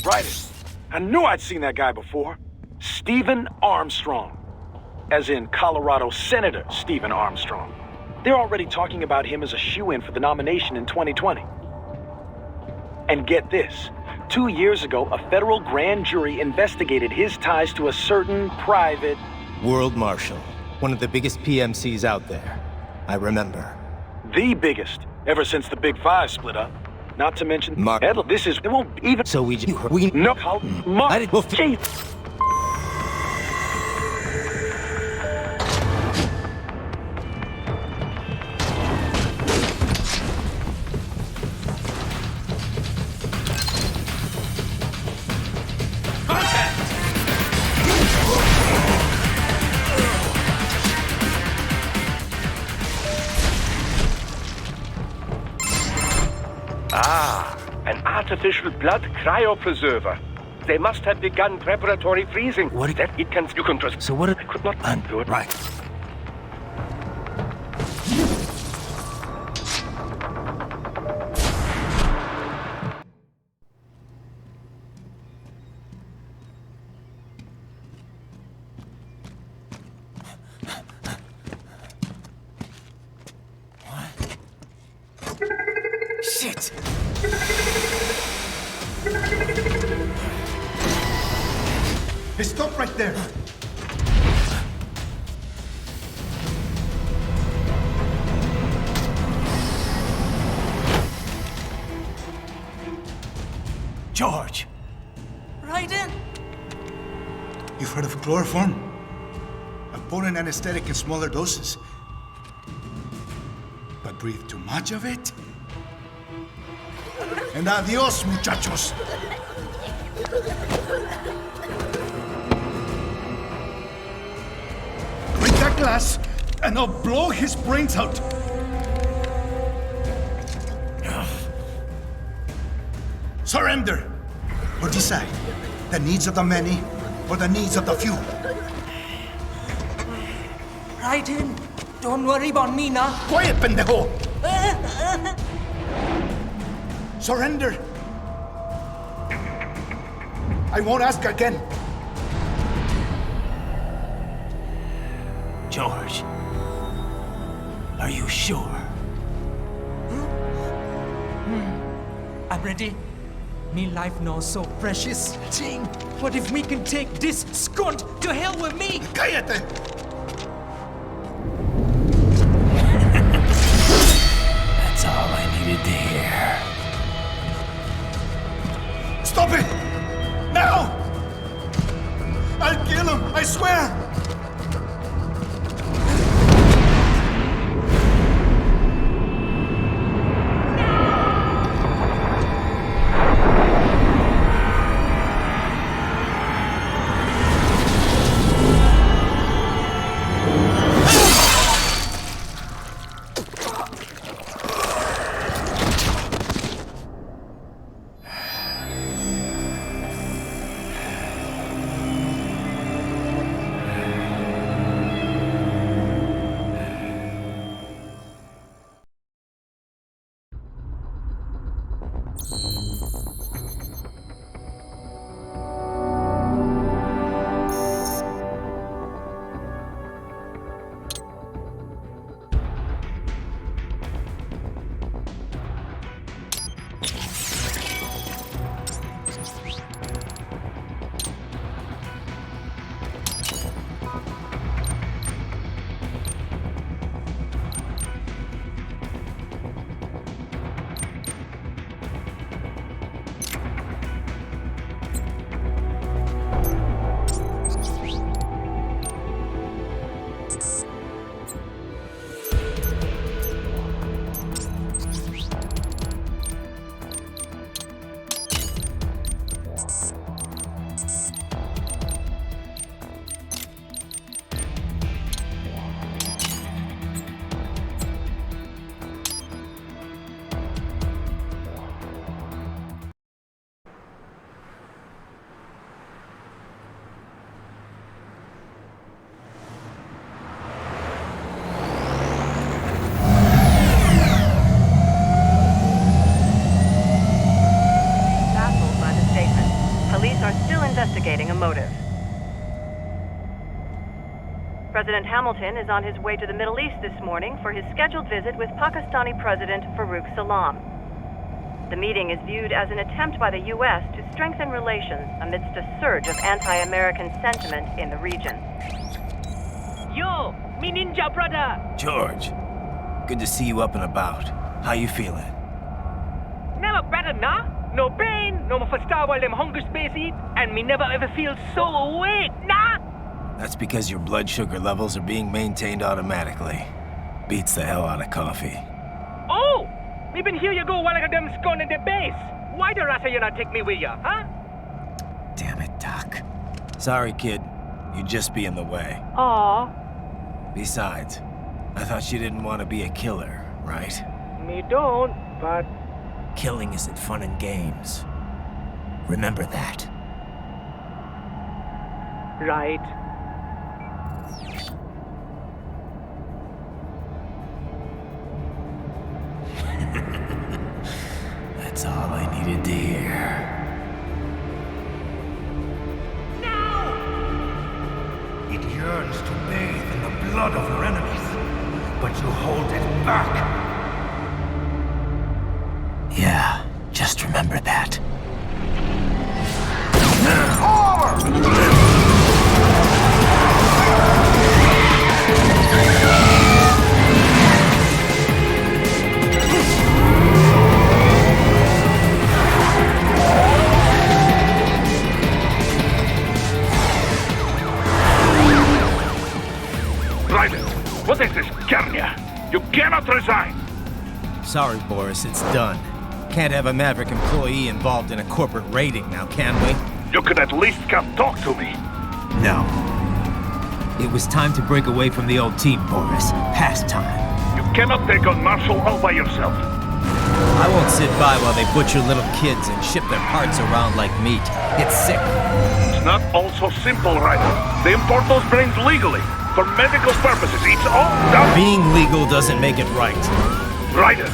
Right. I knew I'd seen that guy before. Stephen Armstrong. as in Colorado Senator Stephen Armstrong. They're already talking about him as a shoo-in for the nomination in 2020. And get this, 2 years ago, a federal grand jury investigated his ties to a certain private... World Marshal, one of the biggest PMCs out there. I remember. The biggest, ever since the Big Five split up. Not to mention... This is... It won't even... So we... No... I didn't... Well, An artificial blood cryopreserver. They must have begun preparatory freezing. What? That it can... You can trust... So what... I could not undo it. Right. Shit! Hey, stop right there! George! Raiden! You've heard of chloroform? A potent anesthetic in smaller doses. But breathe too much of it? And adios, muchachos! Break that glass, and I'll blow his brains out! Surrender! Or decide, the needs of the many, or the needs of the few. Raiden, don't worry about me now. Quiet, pendejo! Surrender! I won't ask again. George, are you sure? I'm ready. Me life now so precious. Ching, what if we can take this skunt to hell with me? Cállate! That's all I needed to hear. Stop it! Now! I'll kill him, I swear! Investigating a motive. President Hamilton is on his way to the Middle East this morning for his scheduled visit with Pakistani President Farooq Salam. The meeting is viewed as an attempt by the U.S. to strengthen relations amidst a surge of anti-American sentiment in the region. Yo, me ninja brother! George, good to see you up and about. How you feeling? Never better, nah? No pain, no more for star while them hunger space eat, and me never ever feel so awake, nah? That's because your blood sugar levels are being maintained automatically. Beats the hell out of coffee. Oh! Me been here you go while I got them scone in the base. Why the rasta you not take me with ya, huh? Damn it, Doc. Sorry, kid. You'd just be in the way. Aw. Besides, I thought you didn't want to be a killer, right? Me don't, but... Killing isn't fun and games. Remember that. Right. That's all I needed to hear. It yearns to bathe in the blood of your enemies, but you hold it back. Yeah, just remember that. Ryder, what is this, Garnia? You cannot resign! Sorry, Boris, it's done. Can't have a Maverick employee involved in a corporate raiding now, can we? You could at least come talk to me. No. It was time to break away from the old team, Boris. Past time. You cannot take on Marshall all by yourself. I won't sit by while they butcher little kids and ship their parts around like meat. It's sick. It's not all so simple, Ryder. They import those brains legally. For medical purposes, it's all done. Being legal doesn't make it right. Ryder,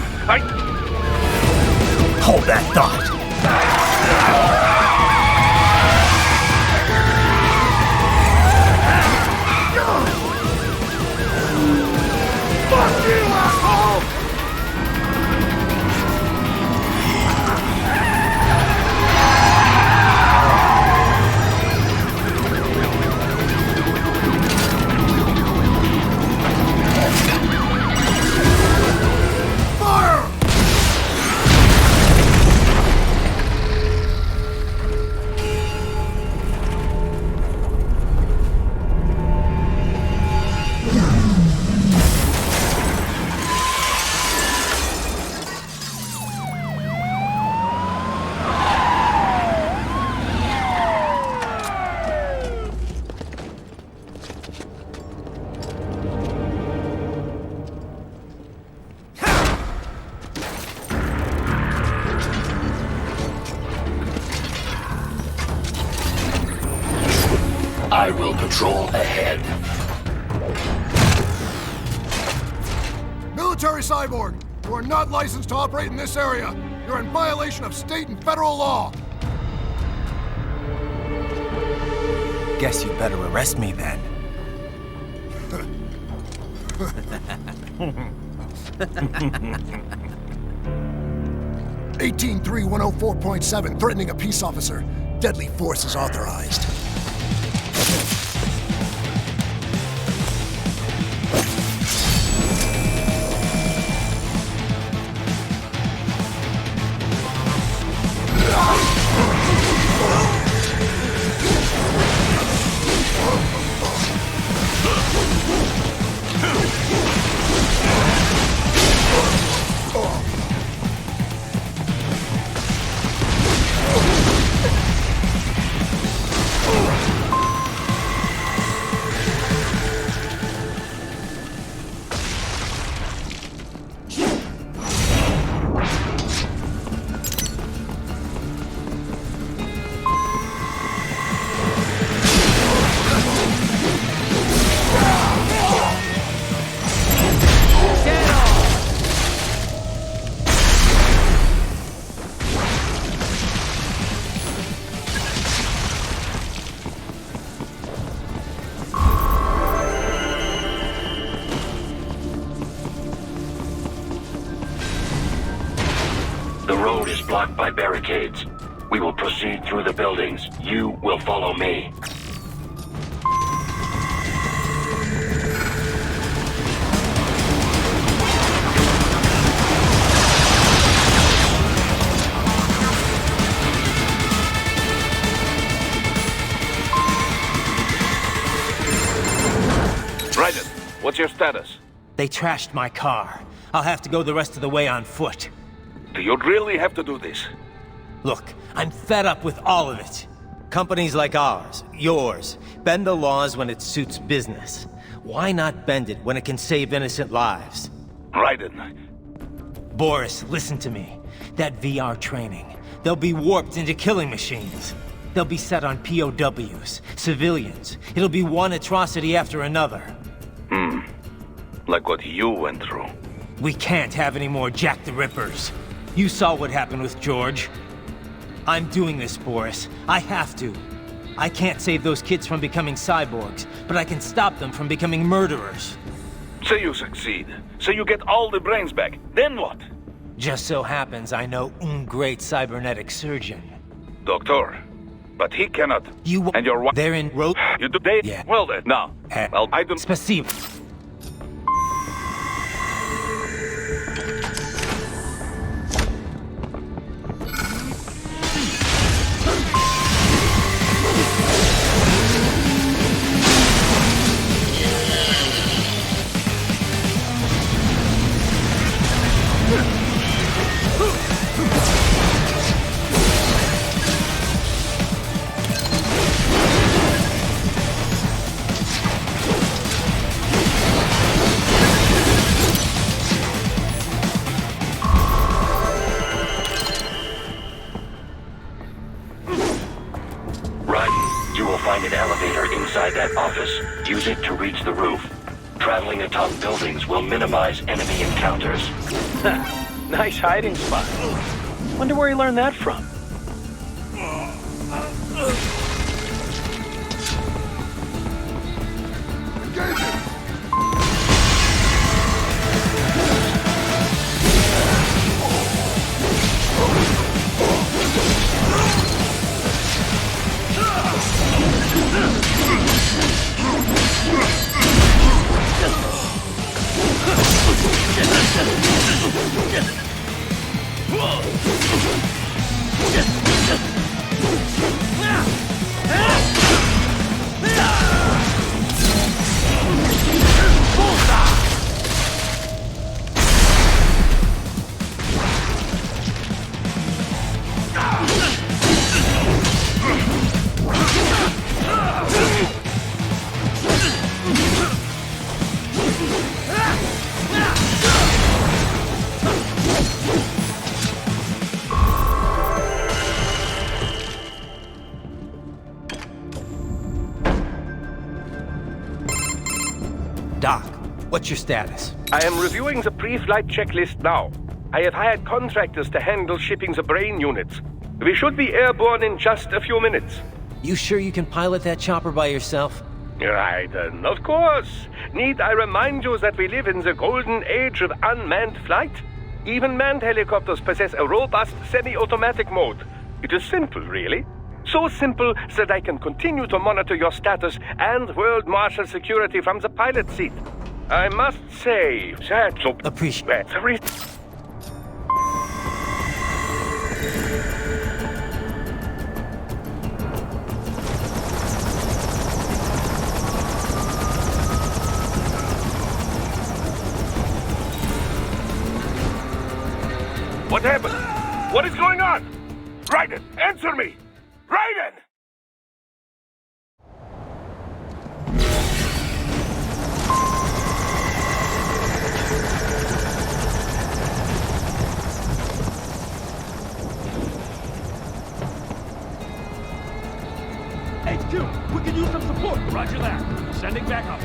Hold that thought. Fuck you, asshole! I will patrol ahead. Military Cyborg, you are not licensed to operate in this area. You're in violation of state and federal law. Guess you'd better arrest me then. 183-104.7, threatening a peace officer. Deadly force is authorized. The road is blocked by barricades. We will proceed through the buildings. You will follow me. Raiden, what's your status? They trashed my car. I'll have to go the rest of the way on foot. Do you really have to do this? Look, I'm fed up with all of it. Companies like ours, yours, bend the laws when it suits business. Why not bend it when it can save innocent lives? Raiden. Boris, listen to me. That VR training, they'll be warped into killing machines. They'll be set on POWs, civilians. It'll be one atrocity after another. Like what you went through. We can't have any more Jack the Rippers. You saw what happened with George. I'm doing this, Boris. I have to. I can't save those kids from becoming cyborgs, but I can stop them from becoming murderers. Say you succeed. Say you get all the brains back. Then what? Just so happens I know un great cybernetic surgeon. Doctor. But he cannot. You and your wife. They're in road. You do they? Yeah. Well then, now. Well, I don't. Spasibo. Use it to reach the roof. Traveling atop buildings will minimize enemy encounters. Nice hiding spot. Wonder where he learned that from. Doc, what's your status? I am reviewing the pre-flight checklist now. I have hired contractors to handle shipping the brain units. We should be airborne in just a few minutes. You sure you can pilot that chopper by yourself? Raiden, of course. Need I remind you that we live in the golden age of unmanned flight? Even manned helicopters possess a robust semi-automatic mode. It is simple, really. So simple that I can continue to monitor your status and world marshal security from the pilot seat. I must say that... Appreciate it. What happened? What is going on? Raiden, answer me! Raiden! HQ, we can use some support. Roger that. Sending back up.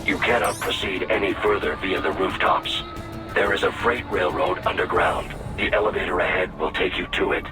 You cannot proceed any further via the rooftops. There is a freight railroad underground. The elevator ahead will take you to it.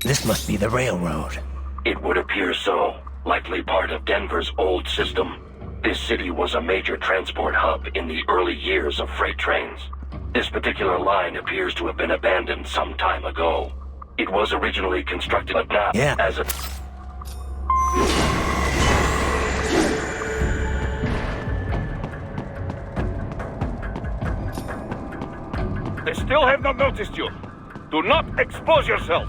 This must be the railroad. It would appear so. Likely part of Denver's old system. This city was a major transport hub in the early years of freight trains. This particular line appears to have been abandoned some time ago. It was originally constructed, but now as a... They still have not noticed you. Do not expose yourself.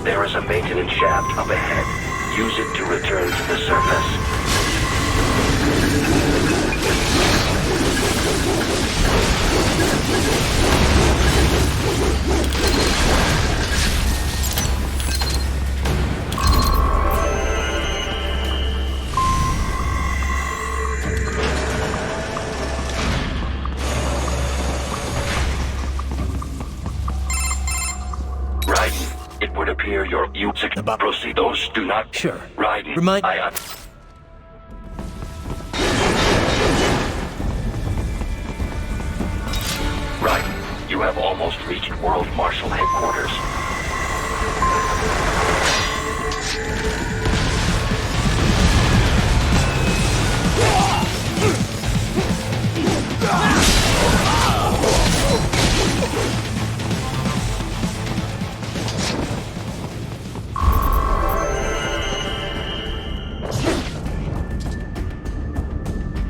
There is a maintenance shaft up ahead. Use it to return to the surface. Raiden, it would appear your proceed. Those do not. Sure. Raiden, Remind. Raiden, you have almost reached World Marshal Headquarters.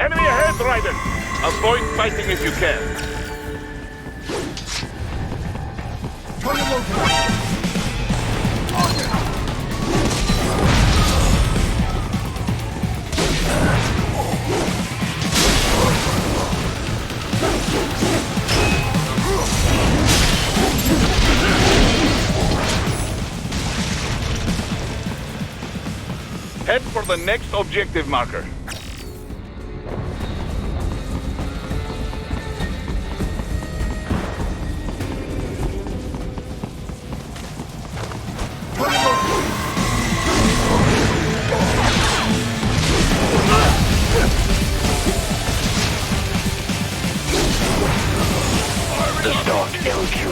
Enemy ahead, Raiden! Avoid fighting if you can. Head for the next objective marker.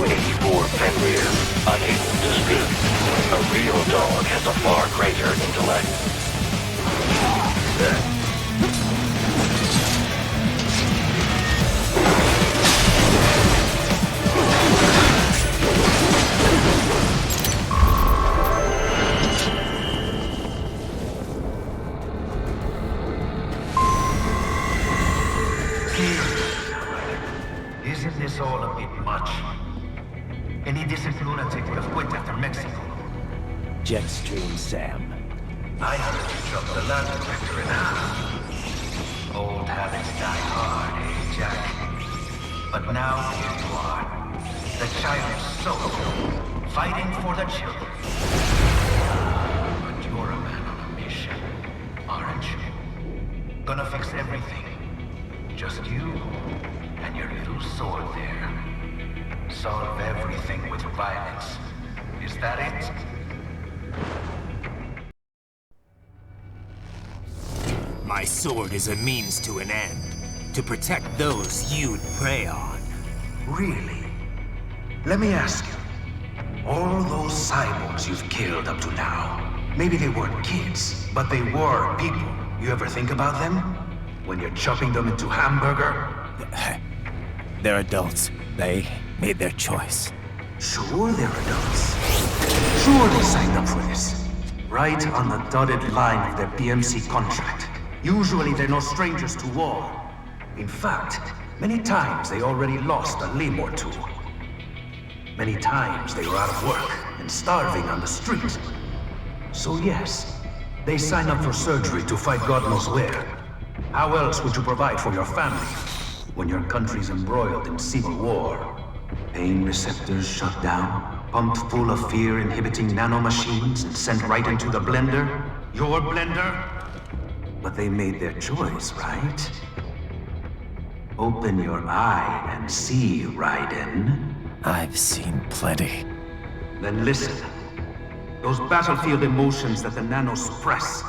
284 Fenrir, unable to speak. A real dog has a far greater intellect. Isn't this all a bit much? Any decent lunatic would have quit after Mexico. Jetstream Sam. I heard you dropped the land director in half. Old habits die hard, eh, Jack? But now here you are. The child's soul, fighting for the children. But you're a man on a mission, aren't you? Gonna fix everything. Just you and your little sword there. Solve everything with violence. Is that it? My sword is a means to an end. To protect those you'd prey on. Really? Let me ask you. All those cyborgs you've killed up to now, maybe they weren't kids, but they were people. You ever think about them? When you're chopping them into hamburger? They're adults. They made their choice. Sure they're adults. Sure they signed up for this. Right on the dotted line of their PMC contract. Usually they're no strangers to war. In fact, many times they already lost a limb or two. Many times they were out of work and starving on the street. So yes, they sign up for surgery to fight God knows where. How else would you provide for your family when your country's embroiled in civil war? Pain receptors shut down, pumped full of fear-inhibiting nanomachines and sent right into the blender? Your blender? But they made their choice, right? Open your eye and see, Raiden. I've seen plenty. Then listen. Those battlefield emotions that the nanos suppress.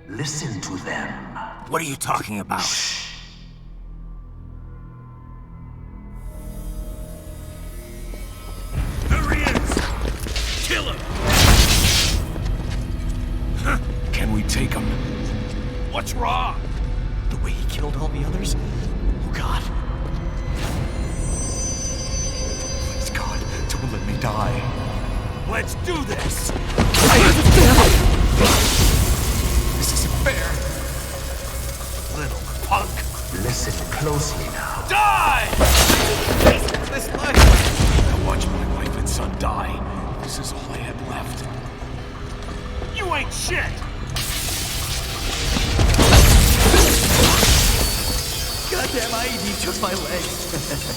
Listen to them. What are you talking about? Shh. There he is! Kill him! Can we take him? What's wrong? The way he killed all the others? Oh, God. Please, God, don't let me die. Let's do this! This isn't fair. Little punk! Listen closely now. Die! This life. I watched my wife and son die. This is all I had left. You ain't shit! Goddamn IED took my leg.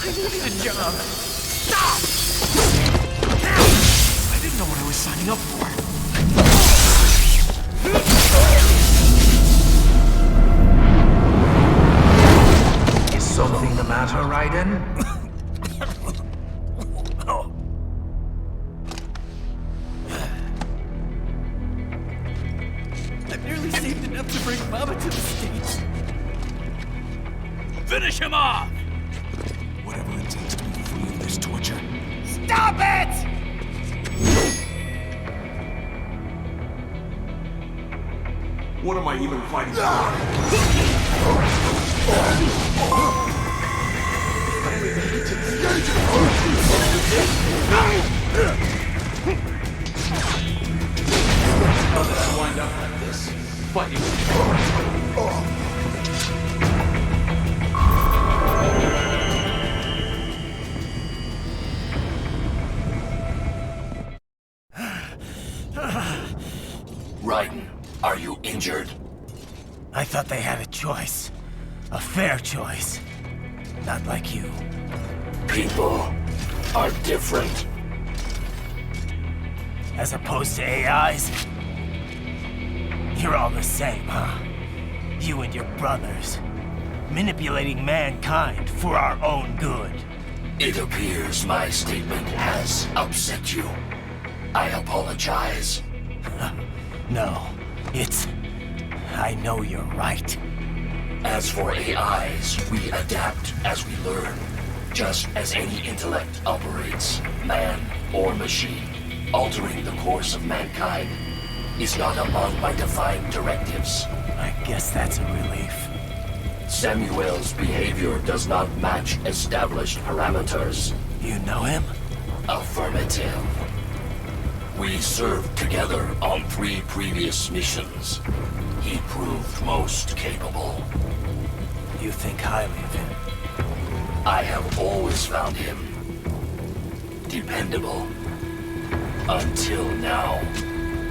I needed a job. Stop! I didn't know what I was signing up for. Is something the matter, Raiden? I've nearly saved enough to bring Mama to the States. Finish him off! Whatever it takes to be free of this torture. Stop it! What am I even fighting for? Wind up like this, fighting. Raiden, are you injured? I thought they had a choice. A fair choice. Not like you. People are different. As opposed to AIs? You're all the same, huh? You and your brothers. Manipulating mankind for our own good. It appears my statement has upset you. I apologize. No, it's... I know you're right. As for AIs, we adapt as we learn. Just as any intellect operates, man or machine, altering the course of mankind is not among my defined directives. I guess that's a relief. Samuel's behavior does not match established parameters. You know him? Affirmative. We served together on 3 previous missions. He proved most capable. You think highly of him? I have always found him dependable. Until now.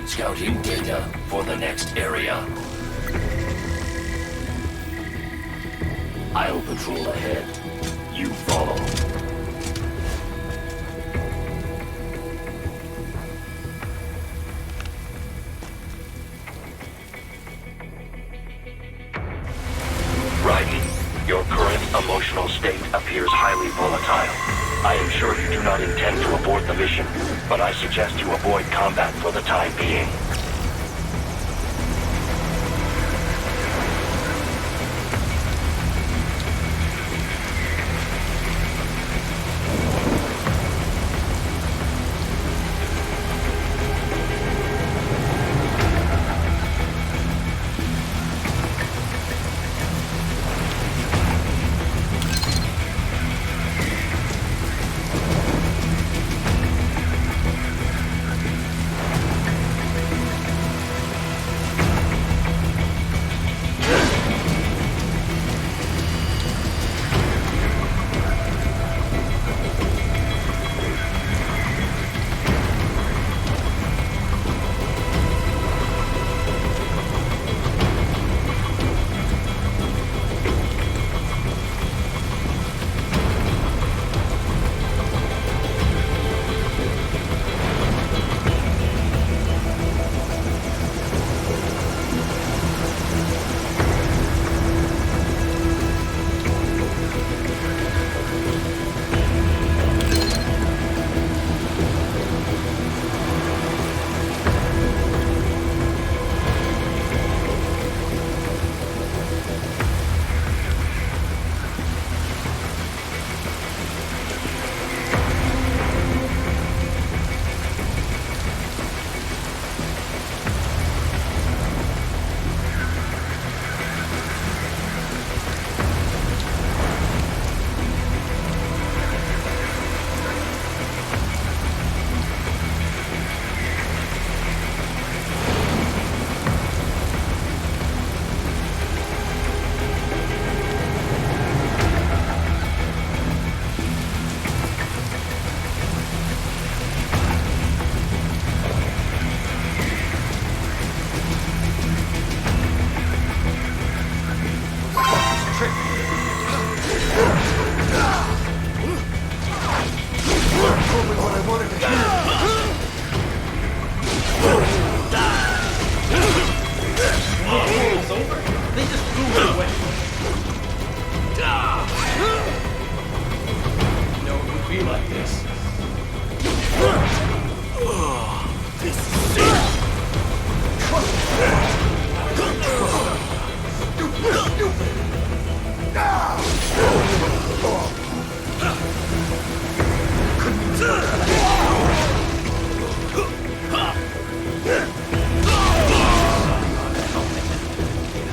Scouting data for the next area. I'll patrol ahead. You follow. Raiden, your current emotional state appears highly volatile. I am sure you do not intend to abort the mission, but I suggest you avoid combat for the time being.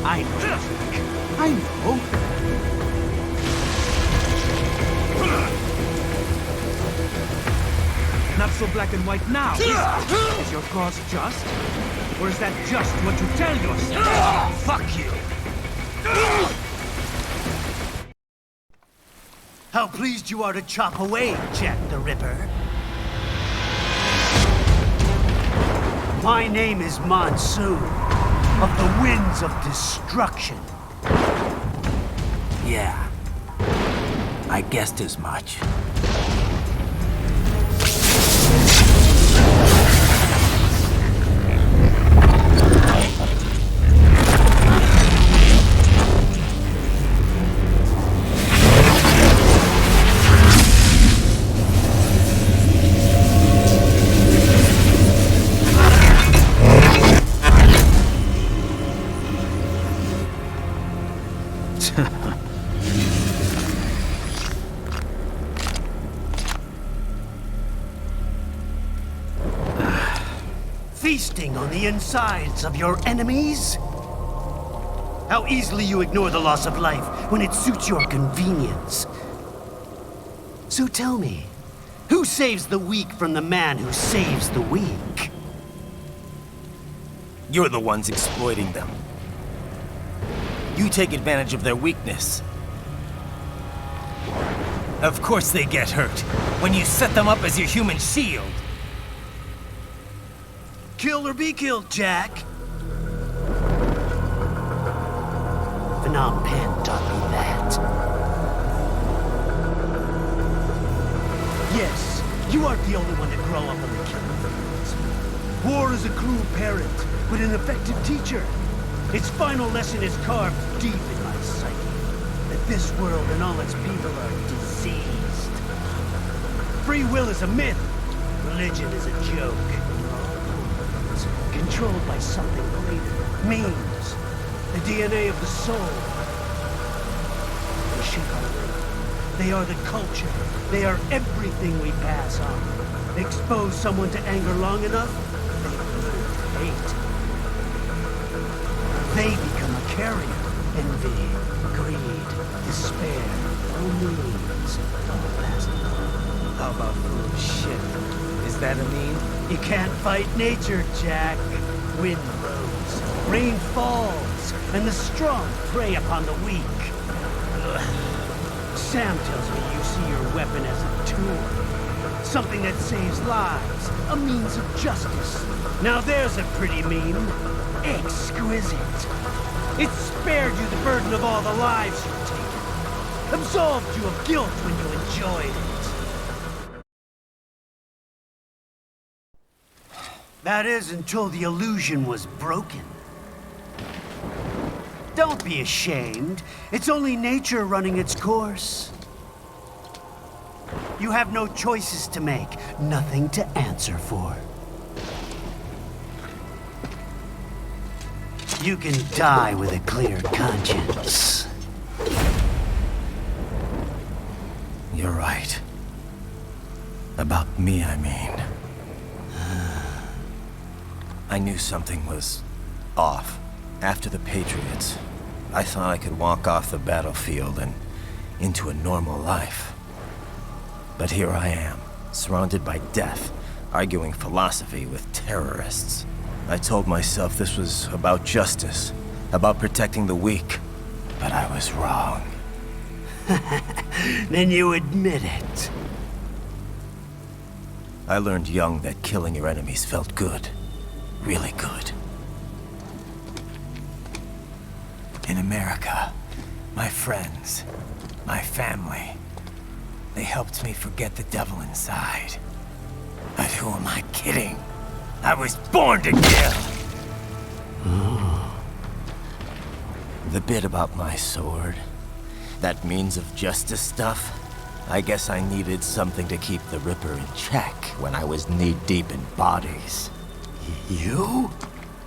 I know, Jack. I know. Not so black and white now, is it? Is your cause just? Or is that just what you tell yourself? Fuck you! How pleased you are to chop away, Jack the Ripper. My name is Monsoon, of the Winds of Destruction. Yeah. I guessed as much. feasting on the insides of your enemies? How easily you ignore the loss of life when it suits your convenience. So tell me, who saves the weak from the man who saves the weak? You're the ones exploiting them. You take advantage of their weakness. Of course they get hurt when you set them up as your human shield. Kill or be killed, Jack. Phnom Penh taught me that. Yes, you aren't the only one to grow up on the killing fields. War is a cruel parent, but an effective teacher. Its final lesson is carved deep in my psyche. That this world and all its people are diseased. Free will is a myth. Religion is a joke. Controlled by something greater. Means. The DNA of the soul. They shape our life. They are the culture. They are everything we pass on. Expose someone to anger long enough, they learn to hate. They become a carrier. Envy, greed, despair, no means. All pass along. How about foolish shit? Is that a meme? You can't fight nature, Jack. Wind blows, rain falls, and the strong prey upon the weak. Sam tells me you see your weapon as a tool. Something that saves lives, a means of justice. Now there's a pretty meme. Exquisite. It spared you the burden of all the lives you've taken. Absolved you of guilt when you enjoyed it. That is until the illusion was broken. Don't be ashamed. It's only nature running its course. You have no choices to make, nothing to answer for. You can die with a clear conscience. You're right. About me, I mean. I knew something was off. After the Patriots, I thought I could walk off the battlefield and into a normal life. But here I am, surrounded by death, arguing philosophy with terrorists. I told myself this was about justice, about protecting the weak, but I was wrong. Then you admit it. I learned young that killing your enemies felt good. Really good. In America, my friends, my family, they helped me forget the devil inside. But who am I kidding? I was born to kill! The bit about my sword, that means of justice stuff, I guess I needed something to keep the Ripper in check when I was knee-deep in bodies. You?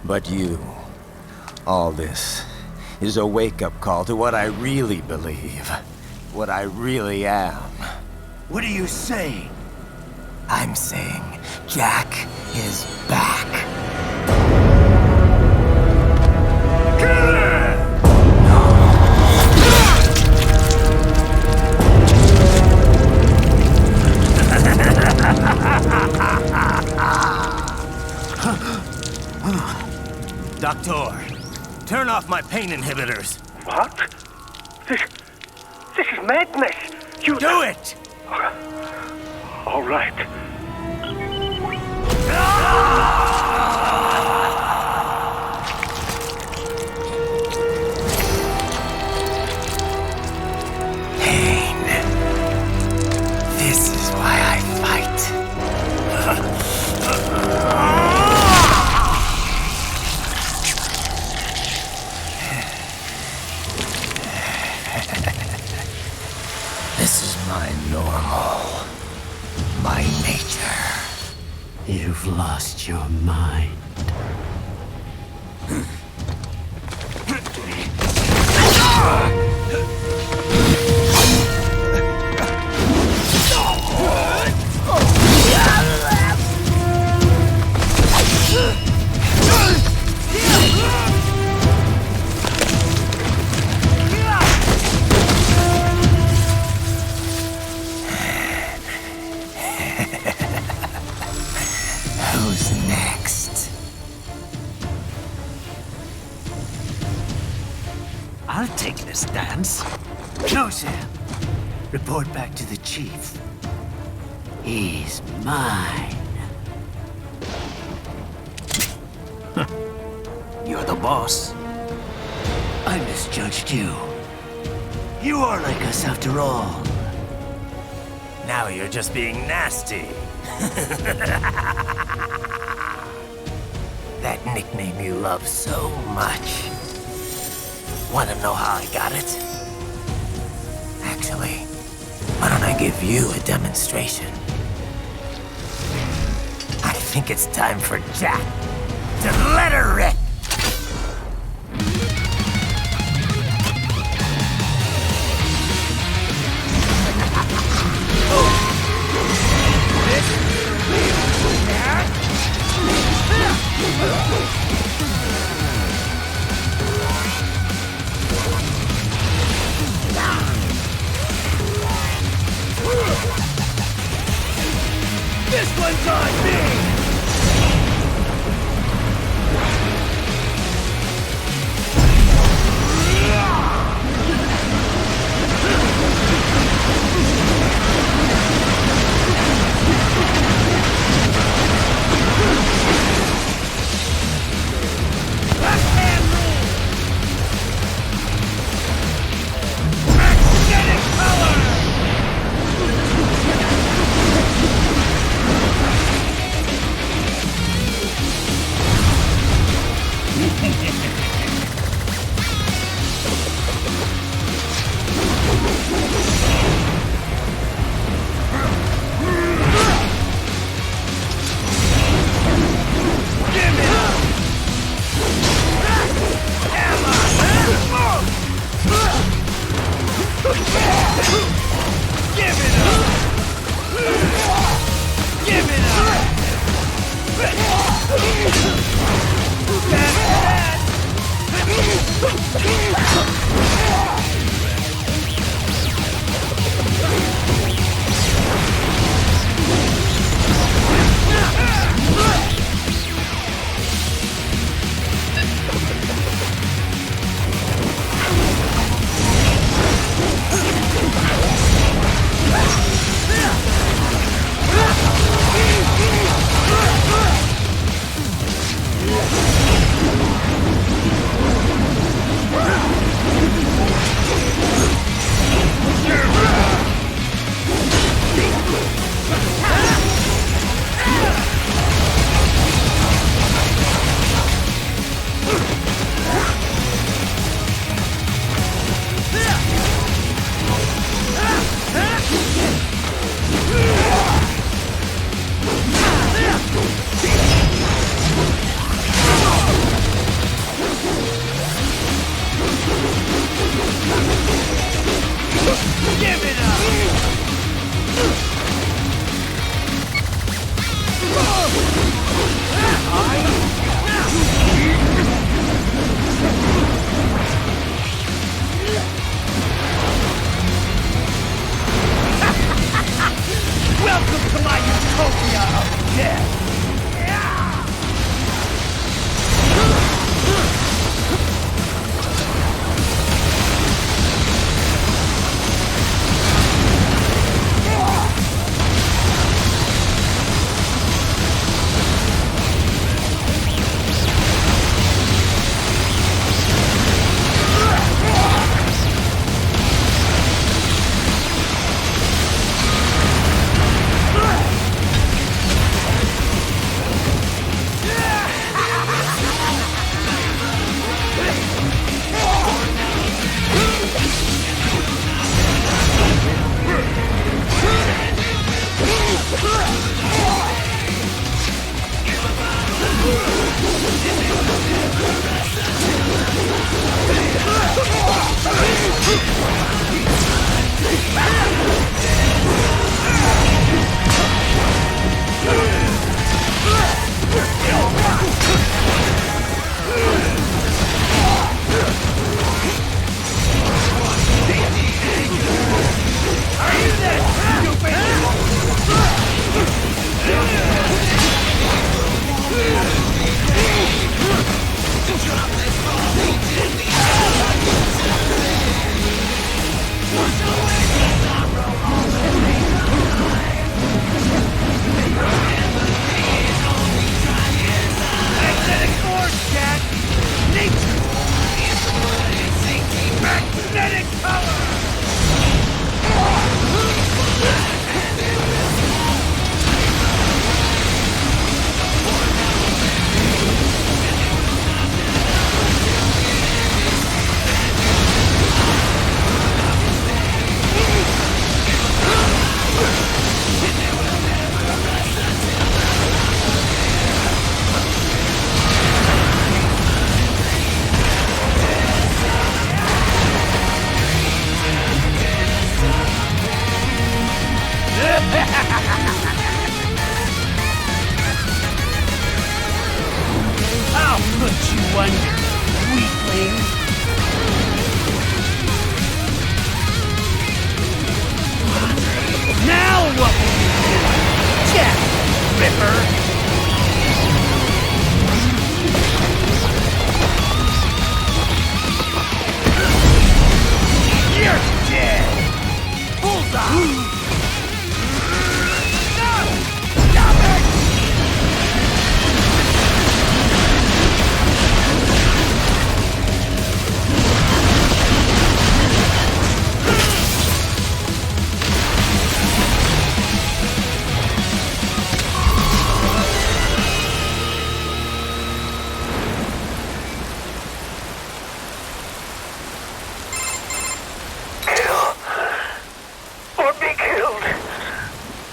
But you. All this is a wake-up call to what I really believe. What I really am. What are you saying? I'm saying Jack is back. Doctor, turn off my pain inhibitors. What? This is madness. You do it! All right. Pain. This is why I fight. This is my normal. My nature. You've lost your mind. Sam. Report back to the chief. He's mine. You're the boss. I misjudged you. You are like us after all. Now you're just being nasty. That nickname you love so much. Wanna know how I got it? Actually, why don't I give you a demonstration? I think it's time for Jack to let her rip. This one's on me!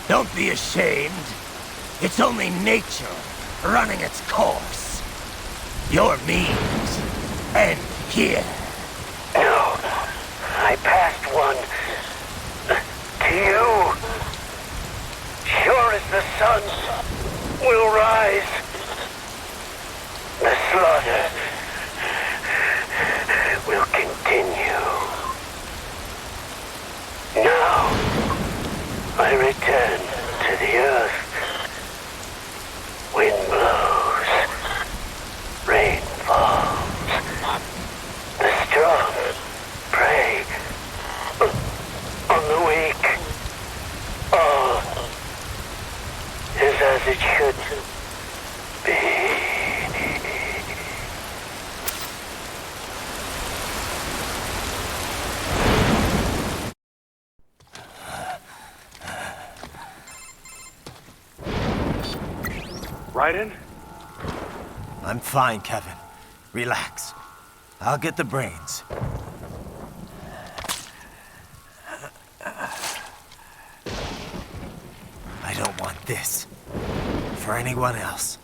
Don't be ashamed. It's only nature running its course. Your means end here. No, I passed one to you. Sure as the sun will rise, the slaughter will continue. Now, I return to the earth. Wind blows, rain falls. The strong prey on the weak. All is as it should be. Raiden? I'm fine, Kevin. Relax. I'll get the brains. I don't want this for anyone else.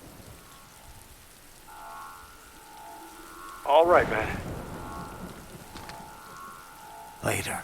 All right, man. Later.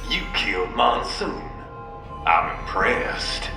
You killed Monsoon. I'm impressed.